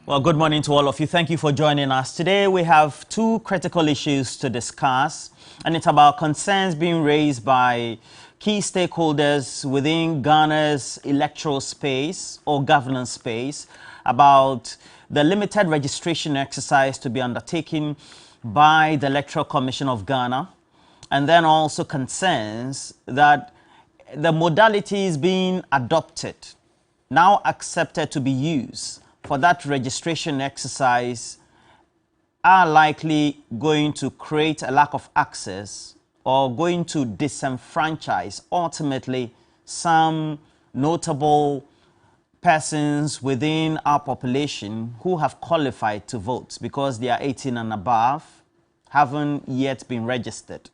Well, good morning to all of you. Thank you for joining us. Today we have two critical issues to discuss, and it's about concerns being raised by key stakeholders within Ghana's electoral space or governance space about the limited registration exercise to be undertaken by the Electoral Commission of Ghana, and then also concerns that the modalities being adopted, now accepted to be used for that registration exercise, are likely going to create a lack of access or going to disenfranchise ultimately some notable persons within our population who have qualified to vote because they are 18 and above, haven't yet been registered.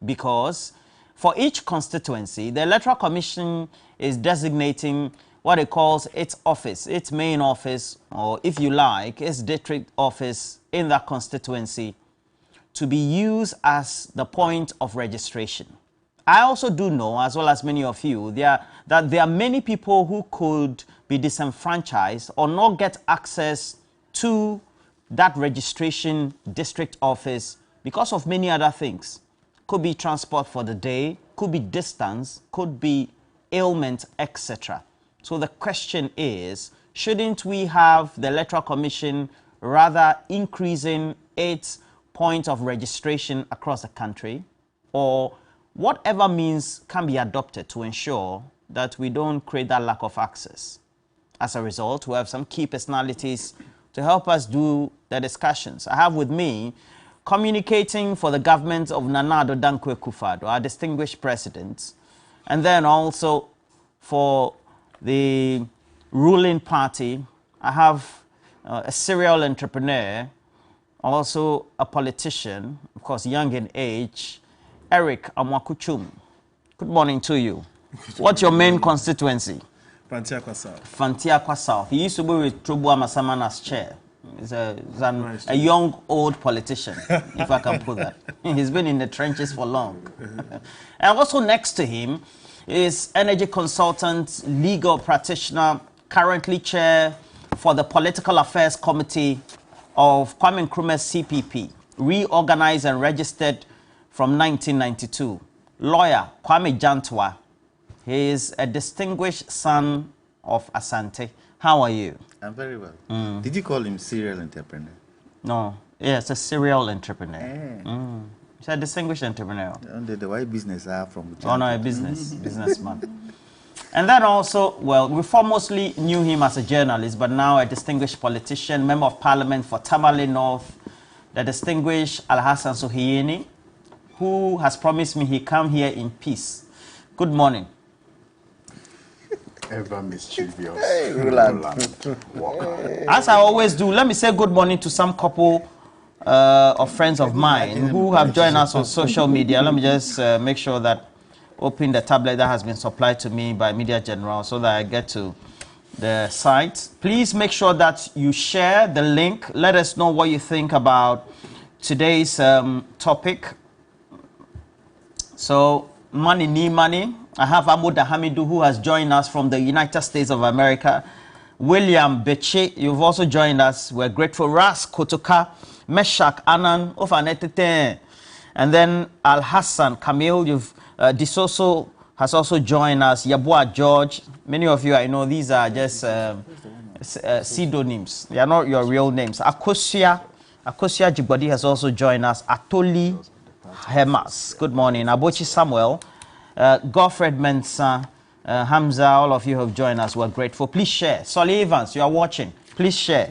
Because for each constituency, the Electoral Commission is designating what it calls its office, its main office, or if you like, its district office in that constituency to be used as the point of registration. I also do know, as well as many of you, that there are many people who could be disenfranchised or not get access to that registration district office because of many other things. Could be transport for the day, could be distance, could be ailment, etc. So the question is, shouldn't we have the Electoral Commission rather increasing its point of registration across the country, or whatever means can be adopted to ensure that we don't create that lack of access? As a result, we have some key personalities to help us do the discussions. I have with me, communicating for the government of Nana Addo Dankwa Akufo-Addo, our distinguished president, and then also for the ruling party, I have a serial entrepreneur, also a politician, of course young in age, Eric Amwakuchum. Good morning to you. What's your main constituency? Fantiakwa South. Fantiakwa South. He used to be with Trubu Amasaman as chair. He's a young, old politician, if I can put that. He's been in the trenches for long. And also next to him is energy consultant, legal practitioner, currently chair for the Political Affairs Committee of Kwame Nkrumah's CPP, reorganized and registered from 1992. Lawyer Kwame Jantwa. He is a distinguished son of Asante. How are you? I'm very well. Did you call him serial entrepreneur? No. Yes, a serial entrepreneur. He's a distinguished entrepreneur. The white business are from China. Oh no, a businessman. And then also, well, we formerly knew him as a journalist, but now a distinguished politician, member of parliament for Tamale North, the distinguished Alhassan Suhuyini, who has promised me he come here in peace. Good morning. Ever mischievous. Hey, Roland. As I always do, let me say good morning to some couple of friends of mine who have joined us on social media. Let me just make sure that open the tablet that has been supplied to me by Media General so that I get to the site. Please make sure that you share the link. Let us know what you think about today's topic. So, money, need money. I have Amuda Hamidu, who has joined us from the United States of America. William Beche, you've also joined us. We're grateful. Ras Kotoka, Meshak Anan, Ofanetete, and then Al Hassan Camille. You've Disoso has also joined us. Yabua George. Many of you, I know, these are just pseudonyms. They are not your real names. Akosia Jibodi has also joined us. Atoli Hemas. Good morning. Abochi Samuel. Godfred Mensah, Hamza, all of you have joined us. We're grateful. Please share. Solly Evans, you are watching. Please share.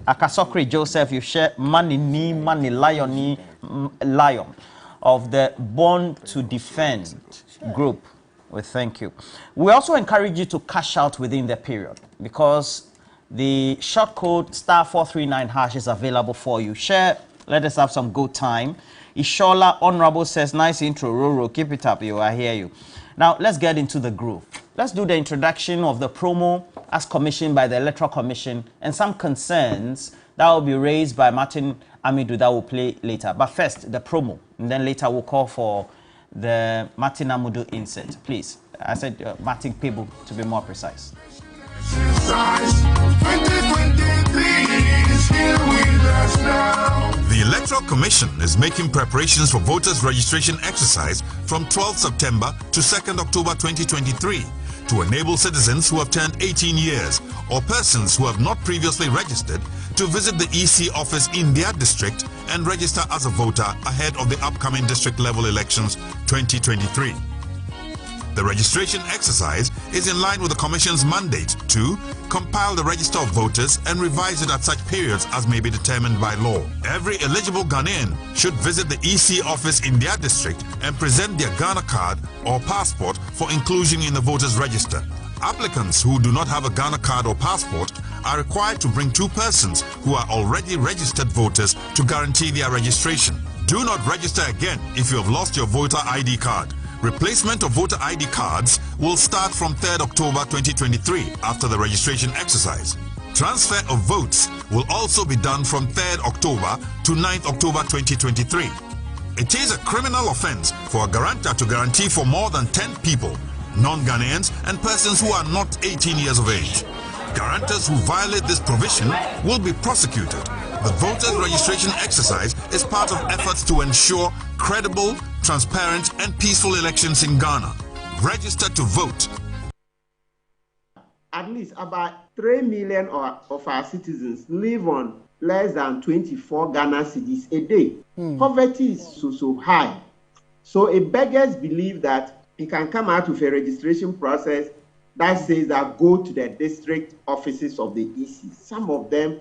Akasokri Joseph, you share. Money Lion of the Born to Defend group. We thank you. We also encourage you to cash out within the period because the short code *439# is available for you. Share. Let us have some good time. Ishola Honorable says, nice intro, Roro, keep it up, I hear you. Now, let's get into the groove. Let's do the introduction of the promo as commissioned by the Electoral Commission and some concerns that will be raised by Martin Amidu that will play later. But first, the promo, and then later we'll call for the Martin Amidu insert. Please, I said Martin Pebu to be more precise. 2023. Commission is making preparations for voters' registration exercise from 12 September to 2nd October 2023 to enable citizens who have turned 18 years or persons who have not previously registered to visit the EC office in their district and register as a voter ahead of the upcoming district level elections 2023. The registration exercise is in line with the Commission's mandate to compile the register of voters and revise it at such periods as may be determined by law. Every eligible Ghanaian should visit the EC office in their district and present their Ghana card or passport for inclusion in the voters register. Applicants who do not have a Ghana card or passport are required to bring 2 persons who are already registered voters to guarantee their registration. Do not register again if you have lost your voter ID card. Replacement of voter ID cards will start from 3rd October 2023 after the registration exercise. Transfer of votes will also be done from 3rd October to 9th October 2023. It is a criminal offense for a guarantor to guarantee for more than 10 people, non-Ghanaians and persons who are not 18 years of age. Guarantors who violate this provision will be prosecuted. The voters' registration exercise is part of efforts to ensure credible, transparent and peaceful elections in Ghana. Register to vote. At least about 3 million of our citizens live on less than 24 Ghana cedis a day. Poverty is so high. So it beggars believe that it can come out with a registration process that says that go to the district offices of the EC. Some of them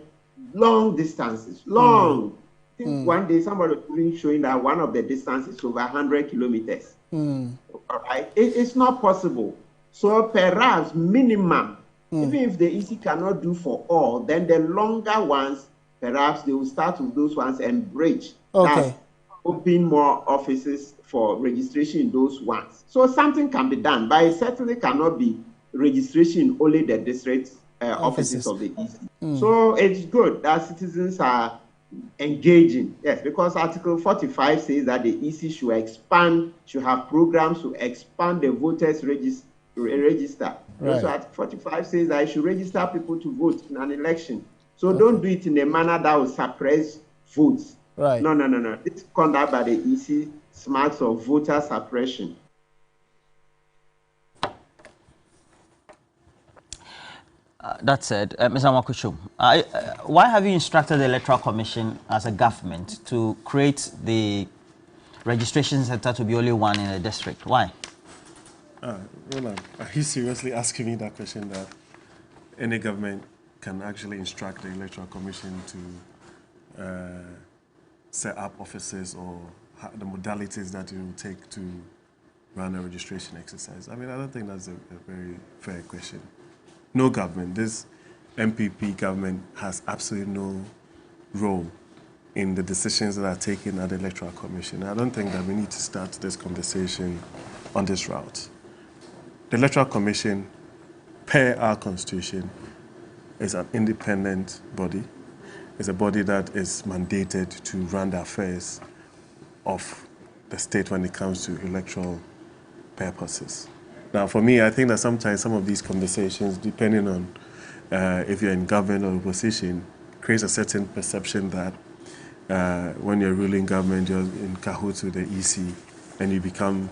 long distances, long. I think one day somebody was showing that one of the distances over 100 kilometers. All right, it's not possible. So perhaps minimum, even if the EC cannot do for all, then the longer ones, perhaps they will start with those ones and bridge. Okay. Open more offices for registration in those ones. So something can be done, but it certainly cannot be registration in only the district offices of the EC. So it's good that citizens are engaging. Yes, because Article 45 says that the EC should expand, should have programs to expand the voters register. Right. So Article 45 says that it should register people to vote in an election. So don't do it in a manner that will suppress votes. Right. No. This conduct by the EC smacks of voter suppression. That said, Mr. Makushum, why have you instructed the Electoral Commission as a government to create the registration center to be only one in a district? Why? Roland, are you seriously asking me that question, that any government can actually instruct the Electoral Commission to set up offices or the modalities that it will take to run a registration exercise? I mean, I don't think that's a very fair question. No government, this MPP government has absolutely no role in the decisions that are taken at the Electoral Commission. I don't think that we need to start this conversation on this route. The Electoral Commission, per our Constitution, is an independent body. It's a body that is mandated to run the affairs of the state when it comes to electoral purposes. Now, for me, I think that sometimes some of these conversations, depending on if you're in government or opposition, creates a certain perception that when you're ruling government, you're in cahoots with the EC, and you become,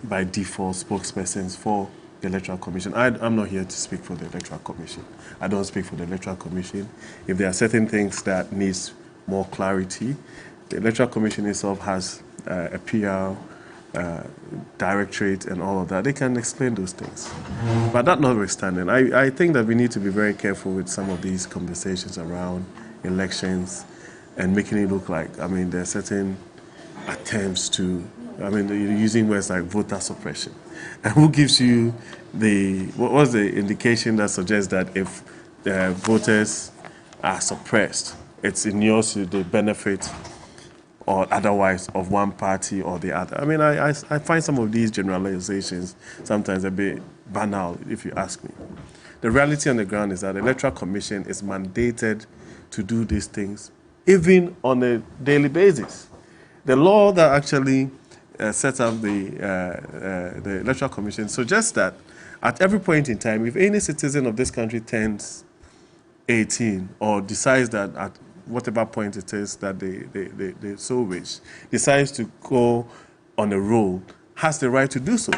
by default, spokespersons for the Electoral Commission. I'm not here to speak for the Electoral Commission. I don't speak for the Electoral Commission. If there are certain things that needs more clarity, the Electoral Commission itself has a PR directorate and all of that. They can explain those things. But that notwithstanding, I think that we need to be very careful with some of these conversations around elections and making it look like, I mean, there are certain attempts to, I mean, you're using words like voter suppression. And who gives you what was the indication that suggests that if voters are suppressed, it's in yours to the benefit or otherwise of one party or the other? I mean, I find some of these generalizations sometimes a bit banal, if you ask me. The reality on the ground is that the Electoral Commission is mandated to do these things, even on a daily basis. The law that actually sets up the Electoral Commission suggests that at every point in time, if any citizen of this country turns 18 or decides that whatever point it is that they so wish, decides to go on a roll, has the right to do so.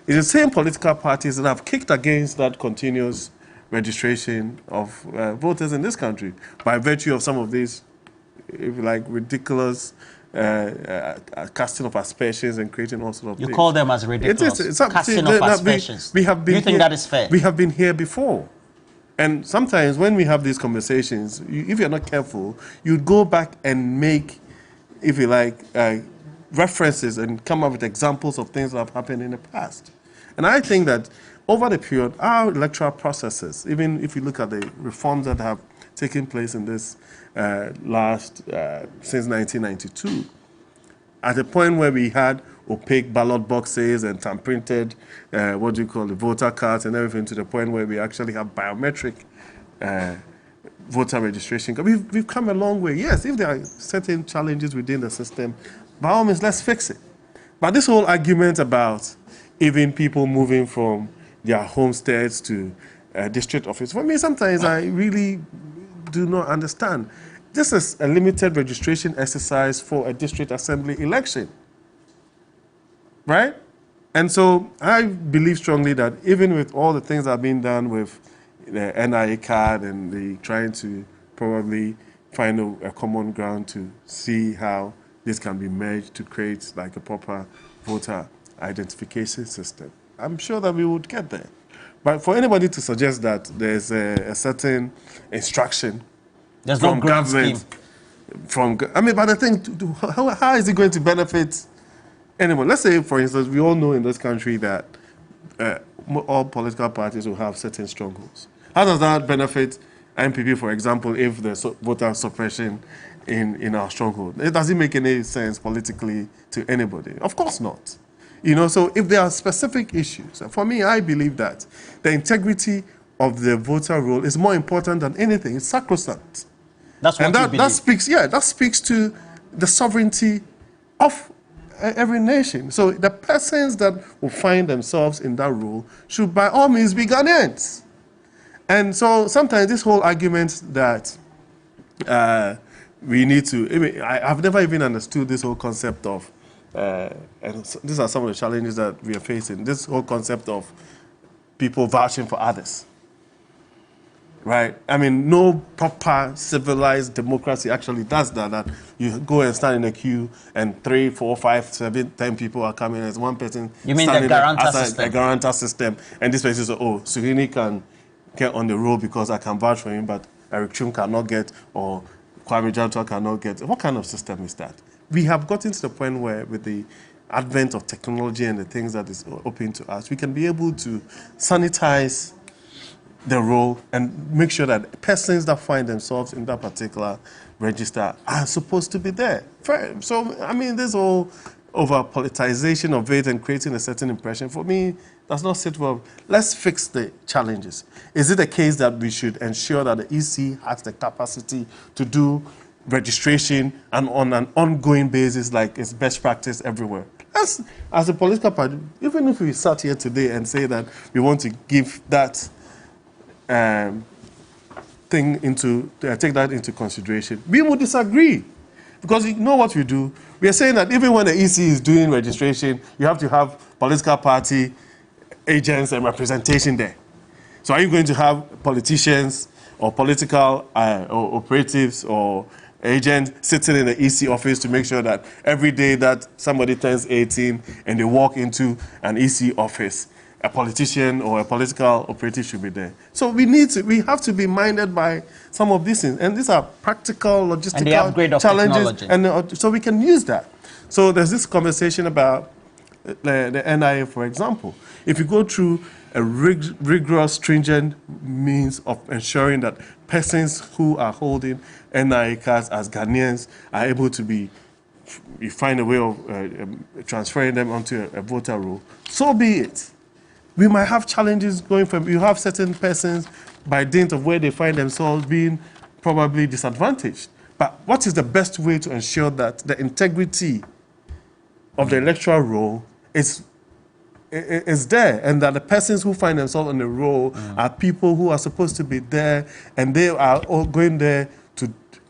It's the same political parties that have kicked against that continuous registration of voters in this country by virtue of some of these, if you like, ridiculous casting of aspersions and creating all sorts of things. You call them as ridiculous. It's casting of aspersions. We have been Do you think that is fair? We have been here before. And sometimes when we have these conversations, if you're not careful, you'd go back and make, if you like, references and come up with examples of things that have happened in the past. And I think that over the period, our electoral processes, even if you look at the reforms that have taken place in this since 1992, at the point where we had opaque ballot boxes and time-printed, the voter cards and everything, to the point where we actually have biometric voter registration. We've come a long way. Yes, if there are certain challenges within the system, by all means, let's fix it. But this whole argument about even people moving from their homesteads to district office, for me, sometimes I really do not understand. This is a limited registration exercise for a district assembly election, right? And so I believe strongly that even with all the things that have been done with the NIA card and the trying to probably find a common ground to see how this can be merged to create like a proper voter identification system, I'm sure that we would get there. But for anybody to suggest that there's a certain instruction there's from no grant government, but the thing, how is it going to benefit anyone? Let's say, for instance, we all know in this country that all political parties will have certain strongholds. How does that benefit MPP, for example, if there's voter suppression in our stronghold? It doesn't make any sense politically to anybody. Of course not. So if there are specific issues, for me, I believe that the integrity of the voter roll is more important than anything. It's sacrosanct. That's what you believe. That speaks to the sovereignty of every nation. So the persons that will find themselves in that role should by all means be Ghanaians. And so sometimes this whole argument that we need to, I've never even understood this whole concept of, and these are some of the challenges that we are facing, this whole concept of people vouching for others. Right? No proper civilized democracy actually does that you go and stand in a queue and 3, 4, 5, 7, 10 people are coming as one person. You mean the guarantor system? The guarantor system. And this person says, Suhuyini can get on the roll because I can vouch for him, but Eric Chum cannot get, or Kwame Jantua cannot get. What kind of system is that? We have gotten to the point where with the advent of technology and the things that is open to us, we can be able to sanitize the role and make sure that persons that find themselves in that particular register are supposed to be there. So, this whole over-politicization of it and creating a certain impression, for me, does not sit well. Let's fix the challenges. Is it a case that we should ensure that the EC has the capacity to do registration and on an ongoing basis like it's best practice everywhere? As a political party, even if we sat here today and say that we want to give that take that into consideration, we would disagree. Because you know what we do? We are saying that even when the EC is doing registration, you have to have political party agents and representation there. So are you going to have politicians or political or operatives or agents sitting in the EC office to make sure that every day that somebody turns 18 and they walk into an EC office, a politician or a political operative should be there? So we have to be minded by some of these things. And these are practical, logistical challenges. And so we can use that. So there's this conversation about the NIA, for example. If you go through a rigorous, stringent means of ensuring that persons who are holding NIA cards as Ghanaians are able to we find a way of transferring them onto a voter roll, so be it. We might have challenges going from, you have certain persons by dint of where they find themselves being probably disadvantaged. But what is the best way to ensure that the integrity of the electoral roll is there, and that the persons who find themselves on the roll are people who are supposed to be there, and they are all going there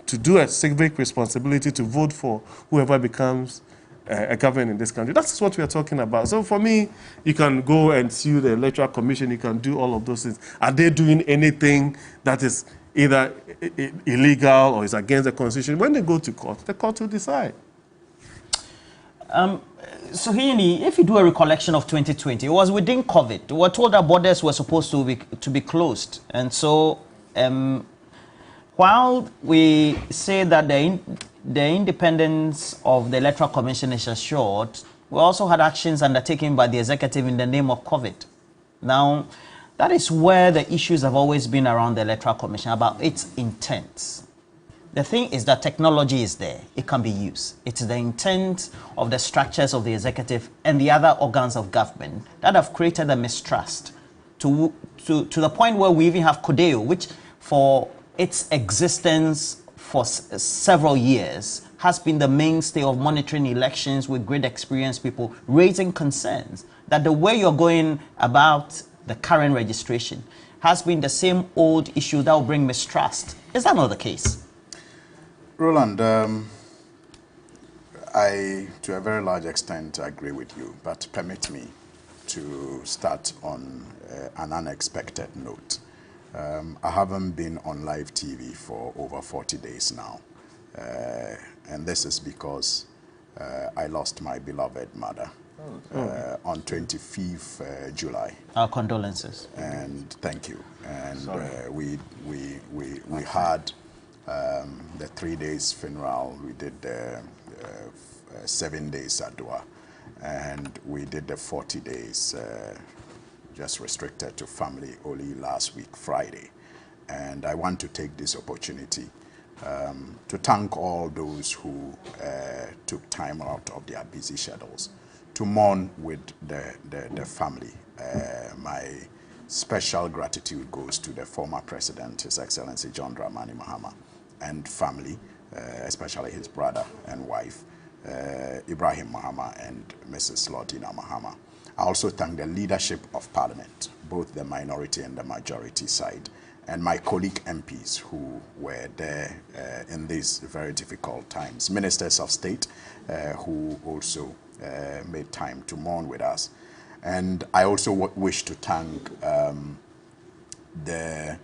to to do a civic responsibility to vote for whoever becomes a government in this country. That's what we are talking about. So for me, you can go and sue the Electoral Commission, you can do all of those things. Are they doing anything that is either illegal or is against the Constitution? When they go to court, the court will decide. So, Hini, if you do a recollection of 2020, it was within COVID. We were told that borders were supposed to be closed. And so, while we say that the independence of the Electoral Commission is assured, we also had actions undertaken by the executive in the name of COVID. Now, that is where the issues have always been around the Electoral Commission, about its intent. The thing is that technology is there. It can be used. It's the intent of the structures of the executive and the other organs of government that have created a mistrust to the point where we even have CODEO, which for its existence for several years has been the mainstay of monitoring elections with great experienced people, raising concerns that the way you're going about the current registration has been the same old issue that will bring mistrust. Is that not the case? Roland, I, to a very large extent, agree with you, but permit me to start on an unexpected note. I haven't been on live TV for over 40 days now, and this is because I lost my beloved mother on 25th July. Our condolences. And thank you. And we had the 3 days funeral. We did 7 days Adwa, and we did the 40 days just restricted to family only last week Friday. And I want to take this opportunity to thank all those who took time out of their busy schedules to mourn with the family. My special gratitude goes to the former president, His Excellency John Dramani Mahama, and family, especially his brother and wife, Ibrahim Mahama and Mrs. Lordina Mahama. I also thank the leadership of Parliament, both the minority and the majority side, and my colleague MPs who were there in these very difficult times, ministers of state who also made time to mourn with us. And I also wish to thank the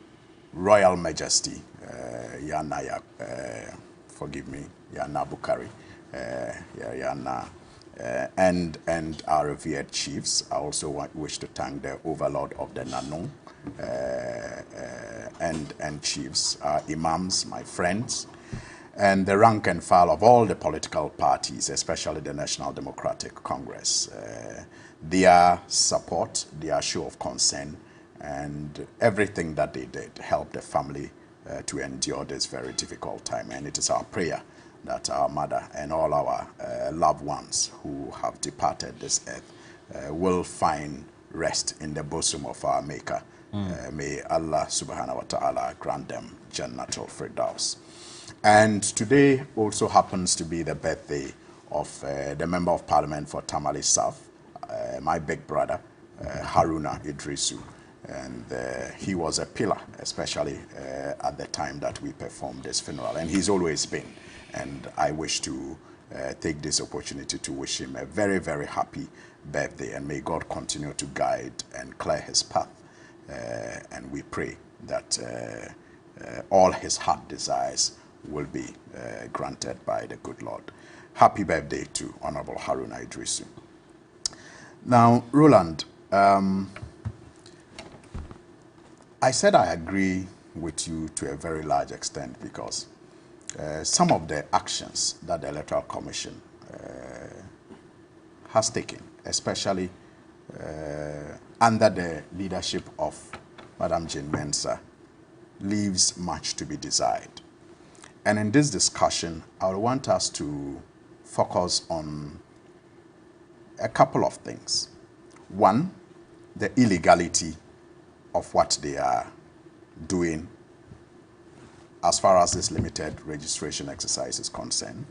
Royal Majesty, Yana, forgive me, Yana Bukari, Yana, and our revered chiefs. I also wish to thank the Overlord of the Nanong and chiefs, our imams, my friends, and the rank and file of all the political parties, especially the National Democratic Congress. Their support, their show of concern, and everything that they did helped the family to endure this very difficult time. And it is our prayer that our mother and all our loved ones who have departed this earth will find rest in the bosom of our Maker. May Allah subhanahu wa ta'ala grant them Jannatul Firdaus. And today also happens to be the birthday of the Member of Parliament for Tamale South, my big brother, Haruna Idrisu. And he was a pillar, especially at the time that we performed this funeral. And he's always been. And I wish to take this opportunity to wish him a very, very happy birthday. And may God continue to guide and clear his path. And we pray that all his heart desires will be granted by the good Lord. Happy birthday to Honorable Haruna Idrisu. Now, Roland, I said I agree with you to a very large extent because some of the actions that the Electoral Commission has taken, especially under the leadership of Madam Jane Mensah, leaves much to be desired. And in this discussion, I would want us to focus on a couple of things. One, the illegality of what they are doing as far as this limited registration exercise is concerned.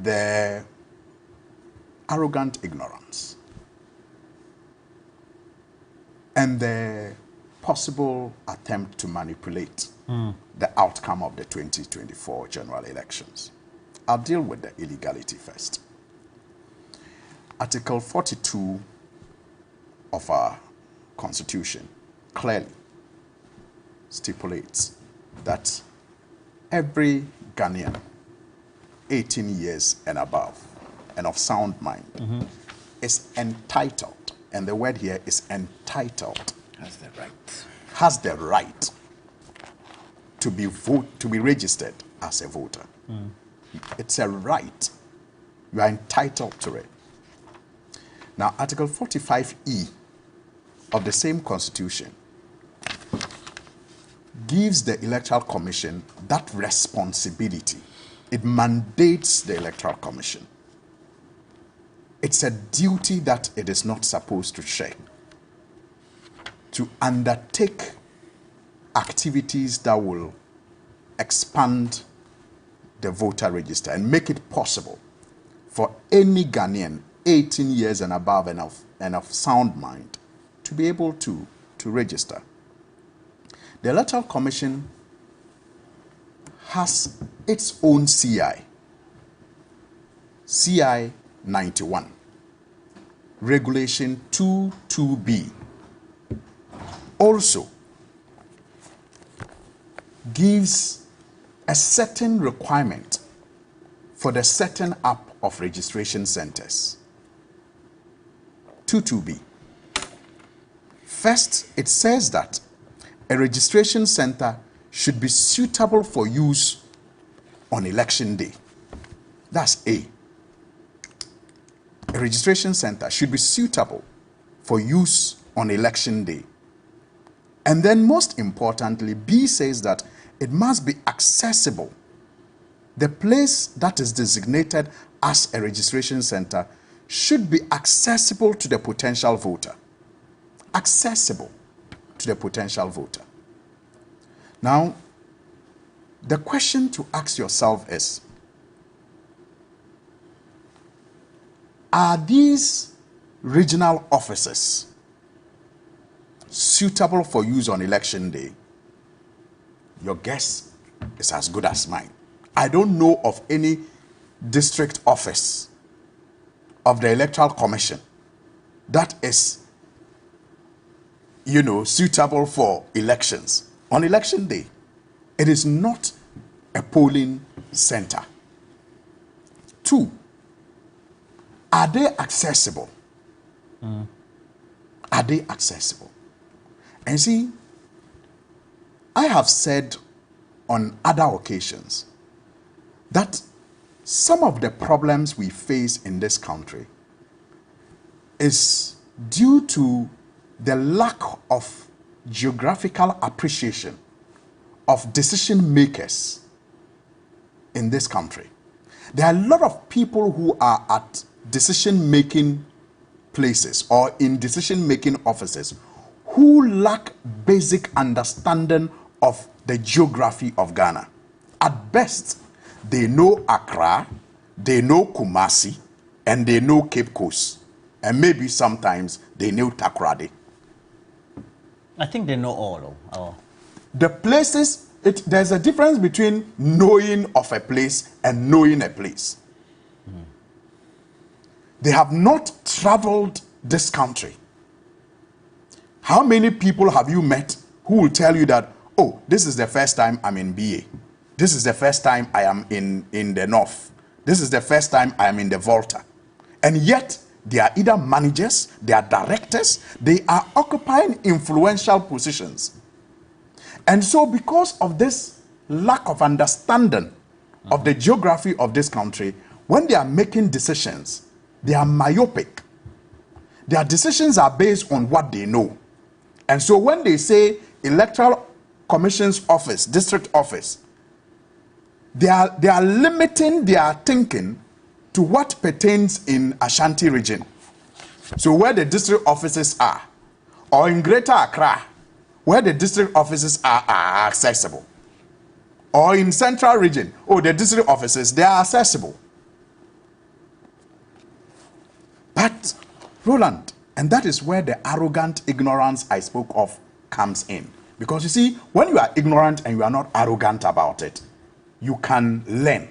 The arrogant ignorance and the possible attempt to manipulate the outcome of the 2024 general elections. I'll deal with the illegality first. Article 42 of our Constitution clearly stipulates that every Ghanaian 18 years and above and of sound mind is entitled, and the word here is entitled, has the right to be registered as a voter. It's a right. You are entitled to it. Now, Article 45E of the same Constitution gives the Electoral Commission that responsibility. It mandates the Electoral Commission. It's a duty that it is not supposed to shirk, to undertake activities that will expand the voter register and make it possible for any Ghanaian 18 years and above and of sound mind to be able to register. The Electoral Commission has its own CI 91, Regulation 22B, also gives a certain requirement for the setting up of registration centers. 22B. First, it says that a registration center should be suitable for use on election day. That's A. A registration center should be suitable for use on election day. And then most importantly, B says that it must be accessible. The place that is designated as a registration center should be accessible to the potential voter. Accessible to the potential voter. Now, the question to ask yourself is, are these regional offices suitable for use on election day? Your guess is as good as mine. I don't know of any district office of the Electoral Commission that is, suitable for elections on election day. It is not a polling center. 2, are they accessible? Are they accessible? And see, I have said on other occasions that some of the problems we face in this country is due to the lack of geographical appreciation of decision makers in this country. There are a lot of people who are at decision making places or in decision making offices who lack basic understanding of the geography of Ghana. At best, they know Accra, they know Kumasi, and they know Cape Coast. And maybe sometimes they know Takoradi. I think they know all. The places, there's a difference between knowing of a place and knowing a place. They have not traveled this country. How many people have you met who will tell you that, oh, this is the first time I'm in BA. This is the first time I am in the North. This is the first time I am in the Volta. And yet, they are either managers, they are directors, they are occupying influential positions. And so because of this lack of understanding of the geography of this country, when they are making decisions, they are myopic. Their decisions are based on what they know. And so when they say Electoral Commission's office, district office, they are limiting their thinking to what pertains in Ashanti region. So where the district offices are, or in Greater Accra, where the district offices are accessible. Or in Central region, the district offices, they are accessible. But, Roland, and that is where the arrogant ignorance I spoke of comes in. Because you see, when you are ignorant and you are not arrogant about it, you can learn.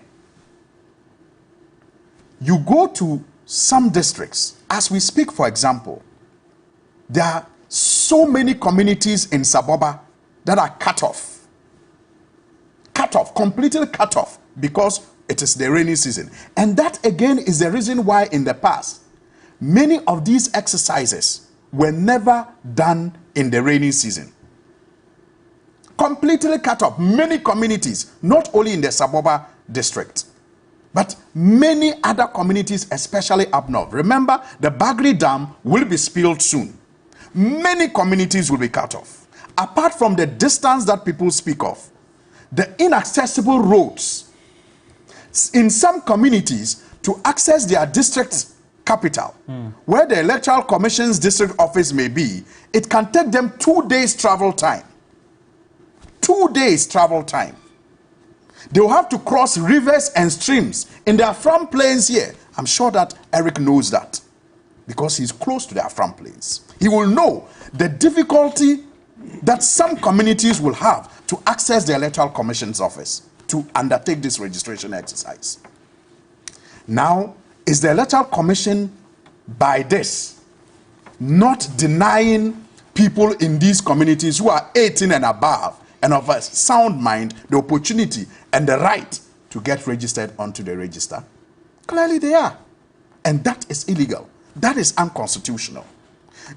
You go to some districts, as we speak, for example, there are so many communities in Saboba that are cut off, completely cut off, because it is the rainy season. And that again is the reason why in the past, many of these exercises were never done in the rainy season. Completely cut off. Many communities, not only in the Saboba district, but many other communities, especially up north. Remember, the Bagri Dam will be spilled soon. Many communities will be cut off. Apart from the distance that people speak of, the inaccessible roads in some communities to access their district capital, where the Electoral Commission's district office may be, it can take them 2 days travel time. 2 days travel time. They will have to cross rivers and streams in their front plains here. I'm sure that Eric knows that because he's close to their front plains. He will know the difficulty that some communities will have to access the Electoral Commission's office to undertake this registration exercise. Now, is the Electoral Commission by this not denying people in these communities who are 18 and above and of a sound mind the opportunity and the right to get registered onto the register? Clearly they are. And that is illegal. That is unconstitutional.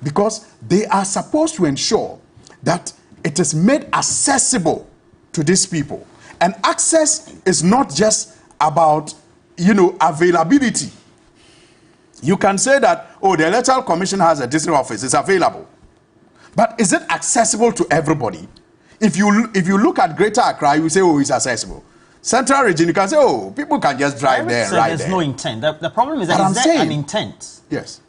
Because they are supposed to ensure that it is made accessible to these people. And access is not just about, availability. You can say that, oh, the Electoral Commission has a district office, it's available. But is it accessible to everybody? If you look at Greater Accra, you say, oh, it's accessible. Central region, you can say, oh, people can just drive there, right there. There's no intent. The problem is that is there an intent? Yes.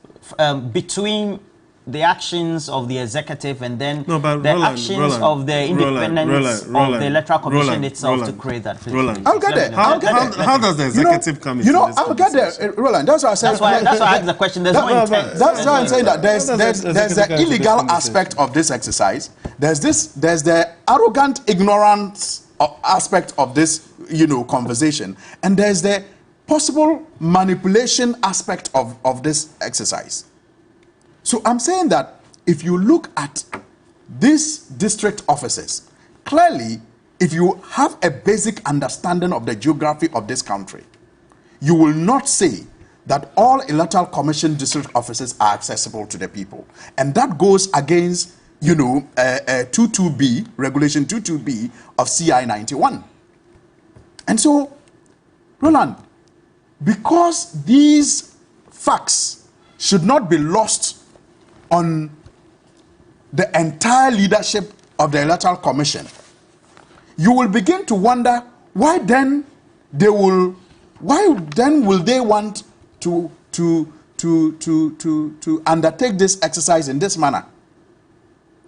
Between the actions of the executive and then actions of the independence of the Electoral Commission itself to create that. I'll get there. How does the executive come into this? I'll get there, Roland. That's why I said. That's why I asked the question. There's no intent. That's why I'm saying that there's the illegal aspect of this exercise. There's the arrogant ignorance aspect of this, conversation, and there's the possible manipulation aspect of this exercise. So I'm saying that if you look at these district offices, clearly, if you have a basic understanding of the geography of this country, you will not say that all Electoral Commission district offices are accessible to the people. And that goes against, 22B, Regulation 22B of CI 91. And so, Roland, because these facts should not be lost on the entire leadership of the Electoral Commission, you will begin to wonder why then will they want to undertake this exercise in this manner?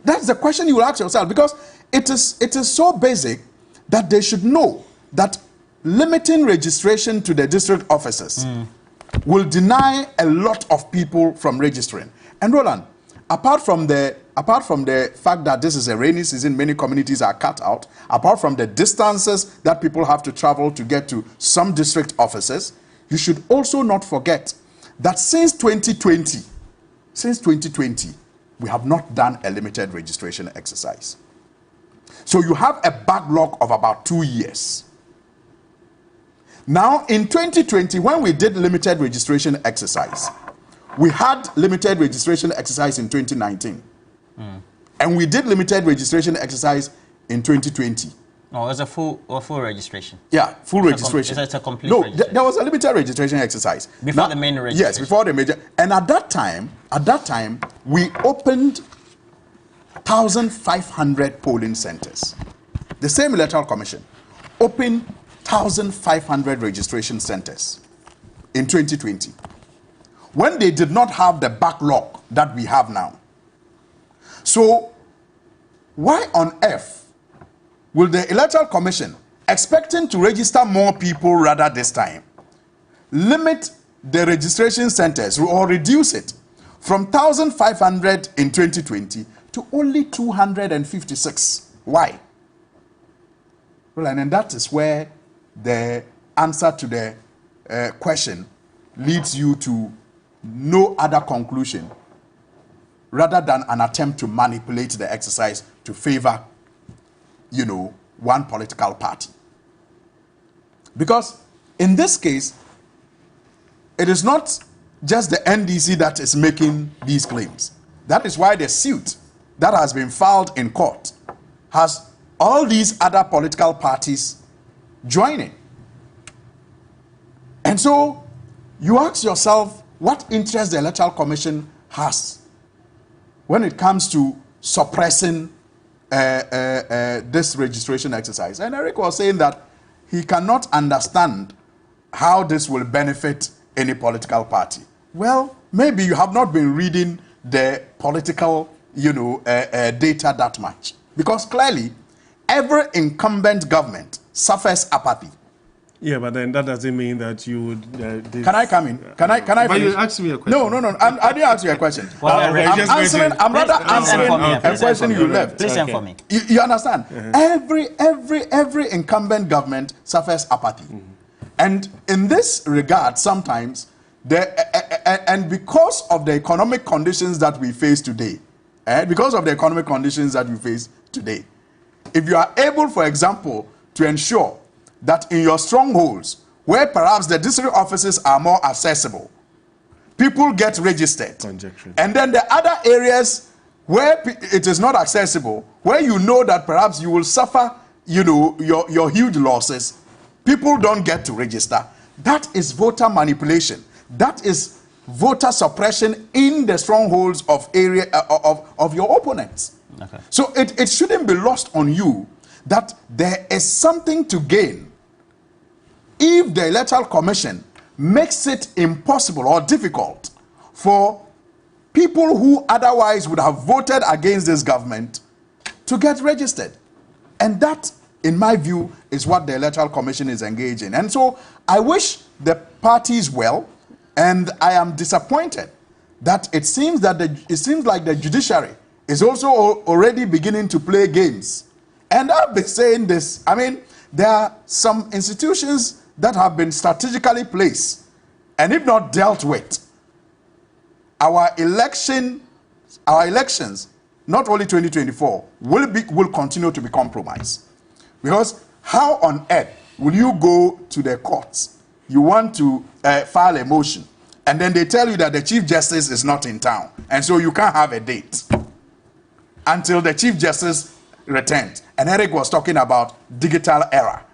That's the question you will ask yourself, because it is so basic that they should know that limiting registration to the district offices will deny a lot of people from registering. And Roland, apart from the fact that this is a rainy season, many communities are cut out, apart from the distances that people have to travel to get to some district offices, you should also not forget that since 2020, we have not done a limited registration exercise. So you have a backlog of about 2 years. Now, in 2020, when we did limited registration exercise, we had limited registration exercise in 2019. And we did limited registration exercise in 2020. No, it was a full registration. Yeah, full registration. It's a complete registration. There was a limited registration exercise. Before the main registration. Yes, before the major. And at that time, we opened 1,500 polling centers. The same Electoral Commission opened 1,500 registration centers in 2020, when they did not have the backlog that we have now. So why on earth will the Electoral Commission, expecting to register more people rather this time, limit the registration centers or reduce it from 1,500 in 2020 to only 256. Why? Well, and that is where the answer to the question leads you to no other conclusion rather than an attempt to manipulate the exercise to favor, you know, one political party. Because in this case, it is not just the NDC that is making these claims. That is why the suit that has been filed in court has all these other political parties joining. And so you ask yourself what interest the Electoral Commission has when it comes to suppressing this registration exercise. And Eric was saying that he cannot understand how this will benefit any political party. Well, maybe you have not been reading the political, you know, data that much. Because clearly, every incumbent government suffers apathy. Yeah, but then that doesn't mean that you would... Can I come in? Can I But finish? you asked me a question. No. I didn't ask you a question. Well, I'm rather answering a question you left. Please inform me. You understand? Every incumbent government suffers apathy. And in this regard, sometimes, and because of the economic conditions that we face today, if you are able, for example, to ensure that in your strongholds, where perhaps the district offices are more accessible, people get registered. Conjecture. And then the other areas where it is not accessible, where you know that perhaps you will suffer, you know, your huge losses, people don't get to register. That is voter manipulation. That is voter suppression in the strongholds of your opponents. Okay. So it shouldn't be lost on you that there is something to gain if the Electoral Commission makes it impossible or difficult for people who otherwise would have voted against this government to get registered. And that, in my view, is what the Electoral Commission is engaged in. And so I wish the parties well, and I am disappointed that it seems like the judiciary is also already beginning to play games. And I've been saying this, I mean, there are some institutions that have been strategically placed, and if not dealt with, our elections, not only 2024, will continue to be compromised. Because how on earth will you go to the courts? You want to file a motion, and then they tell you that the Chief Justice is not in town, and so you can't have a date until the Chief Justice returns. And Eric was talking about digital era.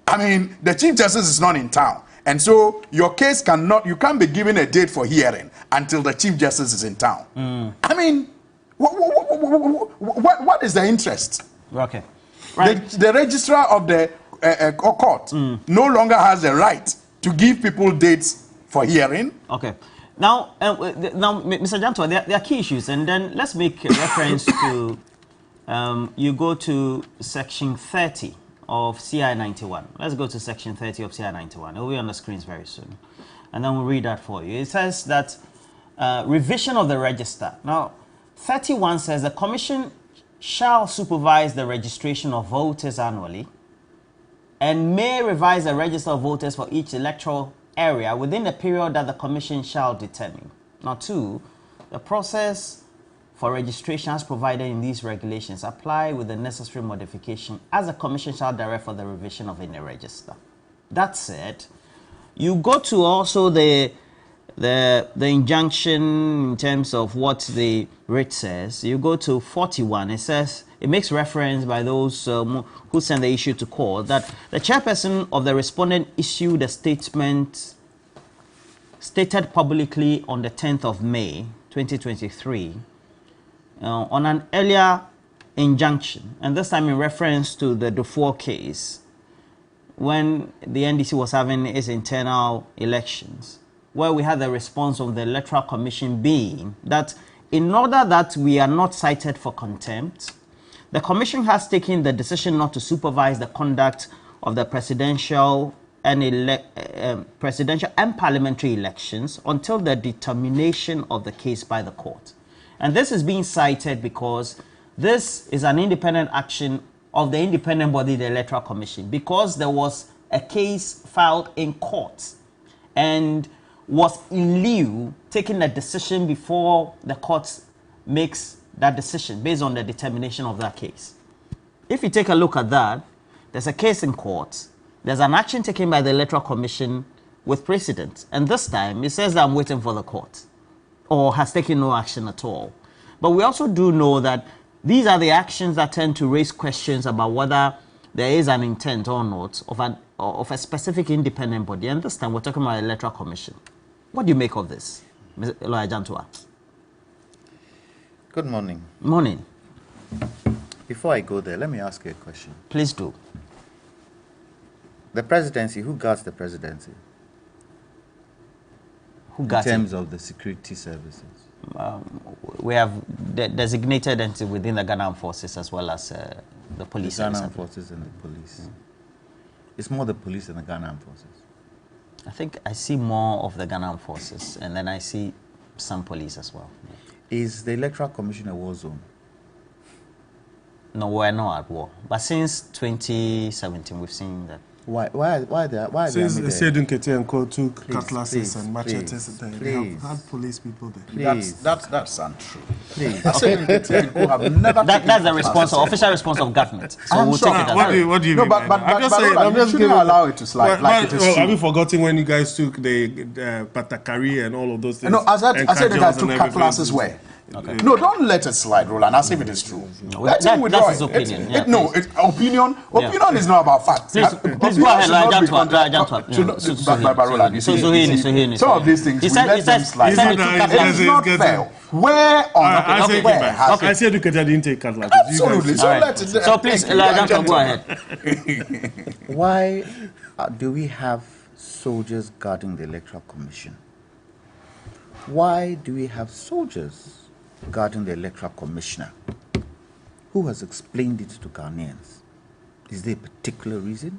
I mean, the Chief Justice is not in town, and so your case you can't be given a date for hearing until the Chief Justice is in town. I mean, what is the interest? Okay. Right. The registrar of the court no longer has the right to give people dates for hearing. Okay. Now, Mr. Janto, there are key issues, and then let's make a reference to, you go to section 30 of CI 91. Let's go to section 30 of CI 91. It will be on the screens very soon. And then we'll read that for you. It says that revision of the register. Now, 31 says the Commission shall supervise the registration of voters annually and may revise the register of voters for each electoral area within the period that the Commission shall determine. Now, 2, the process for registration as provided in these regulations apply with the necessary modification as the Commission shall direct for the revision of any register. That said, you go to also the injunction in terms of what the writ says. You go to 41. It says, it makes reference by those who send the issue to court that the chairperson of the respondent issued a statement stated publicly on the 10th of May 2023 on an earlier injunction, and this time in reference to the Dufour case when the NDC was having its internal elections, where we had the response of the Electoral Commission being that in order that we are not cited for contempt, the Commission has taken the decision not to supervise the conduct of the presidential and parliamentary elections until the determination of the case by the court. And this is being cited because this is an independent action of the independent body, the Electoral Commission, because there was a case filed in court and was in lieu taking a decision before the court makes that decision based on the determination of that case. If you take a look at that, there's a case in court, there's an action taken by the Electoral Commission with precedent, and this time it says that I'm waiting for the court or has taken no action at all. But we also do know that these are the actions that tend to raise questions about whether there is an intent or not of a specific independent body, and this time we're talking about the Electoral Commission. What do you make of this, Mr. Lawyer Jantua? Good morning. Morning. Before I go there, let me ask you a question. Please do. The presidency, who guards the presidency? Who got in terms of the security services? We have designated entity within the Ghana Armed Forces as well as the police. The Ghana Armed Forces and the police. It's more the police than the Ghana Armed Forces. I think I see more of the Ghana Armed Forces, and then I see some police as well. Is the Electoral Commission a war zone? No, we're not at war. But since 2017, we've seen that. Why are Since they Sedun Kete and Co took Please, cutlasses please, and machetes, they please. have had police people there. Please. That's untrue. Please. Sedun Kete and Co have never That's taken the response, official response of government. So I'm we'll sorry. take it as What do you No, mean? but I'm just saying. you shouldn't allow it to slide like it is true. Have you forgotten when you guys took the Patakari and all of those things? No, I said and that I cudgels took and cutlasses everything? where? No, don't let it slide, Roland, as if it is true. Let him withdraw that's his it. opinion. Yeah, No, opinion is not about facts. Please go ahead, Jantua. Some of these things, we let them slide. It's not fair. Where on the where has I said Kete didn't take cutlasses. Absolutely. So let it. So please, Jantua, go ahead. Why do we have soldiers guarding the Electoral Commission? Why do we have soldiers guarding the Electoral Commissioner? Who has explained it to Ghanaians? Is there a particular reason?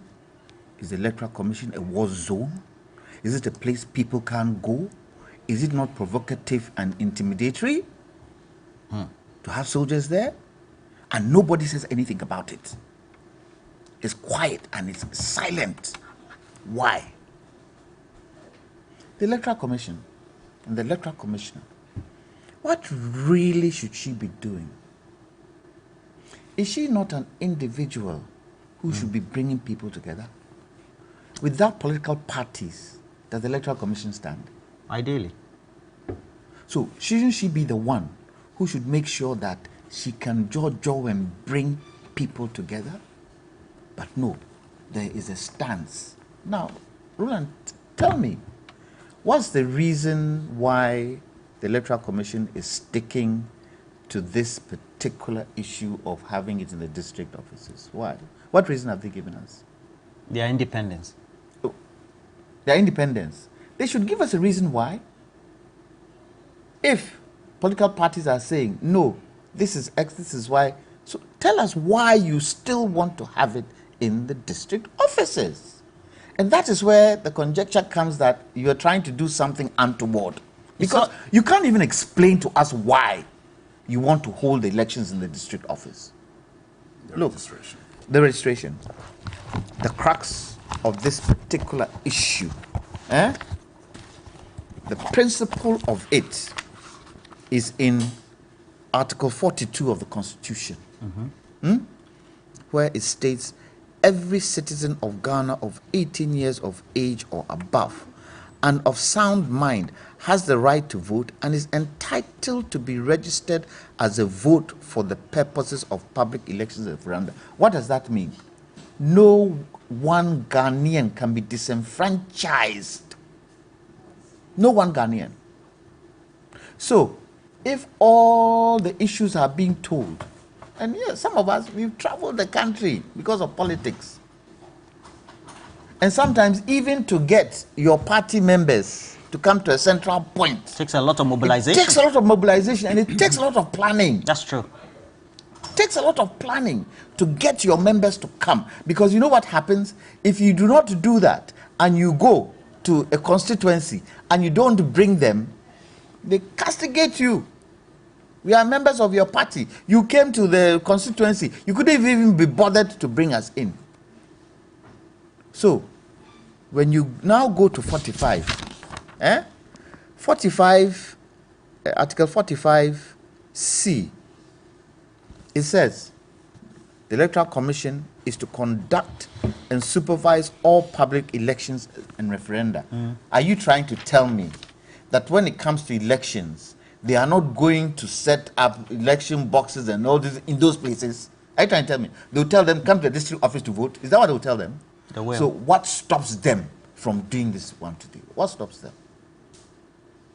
Is the Electoral Commission a war zone? Is it a place people can't go? Is it not provocative and intimidatory to have soldiers there? And nobody says anything about it. It's quiet and it's silent. Why? The Electoral Commission and the Electoral Commissioner, what really should she be doing? Is she not an individual who should be bringing people together? Without political parties, does the Electoral Commission stand? Ideally. So shouldn't she be the one who should make sure that she can jaw and bring people together? But no, there is a stance. Now, Roland, tell me, what's the reason why the Electoral Commission is sticking to this particular issue of having it in the district offices? Why? What reason have they given us? Their independence. Oh, their independence. They should give us a reason why. If political parties are saying, no, this is X, this is Y, so tell us why you still want to have it in the district offices. And that is where the conjecture comes that you're trying to do something untoward. Because you can't even explain to us why you want to hold the elections in the district office. Look, the registration. The crux of this particular issue, the principle of it is in Article 42 of the Constitution, where it states, every citizen of Ghana of 18 years of age or above and of sound mind has the right to vote and is entitled to be registered as a vote for the purposes of public elections and referenda. What does that mean? No one Ghanaian can be disenfranchised. No one Ghanaian. So, if all the issues are being told, and yes, some of us, we've traveled the country because of politics. And sometimes even to get your party members to come to a central point. It takes a lot of mobilization. It takes a lot of mobilization and it takes a lot of planning. That's true. It takes a lot of planning to get your members to come. Because you know what happens? If you do not do that and you go to a constituency and you don't bring them, they castigate you. We are members of your party. You came to the constituency. You couldn't even be bothered to bring us in. So, when you now go to 45, Article 45C, it says, the Electoral Commission is to conduct and supervise all public elections and referenda. Are you trying to tell me that when it comes to elections, they are not going to set up election boxes and all this in those places? Are you trying to tell me? They'll tell them, come to the district office to vote. Is that what they'll tell them? They will. So what stops them from doing this one today? What stops them?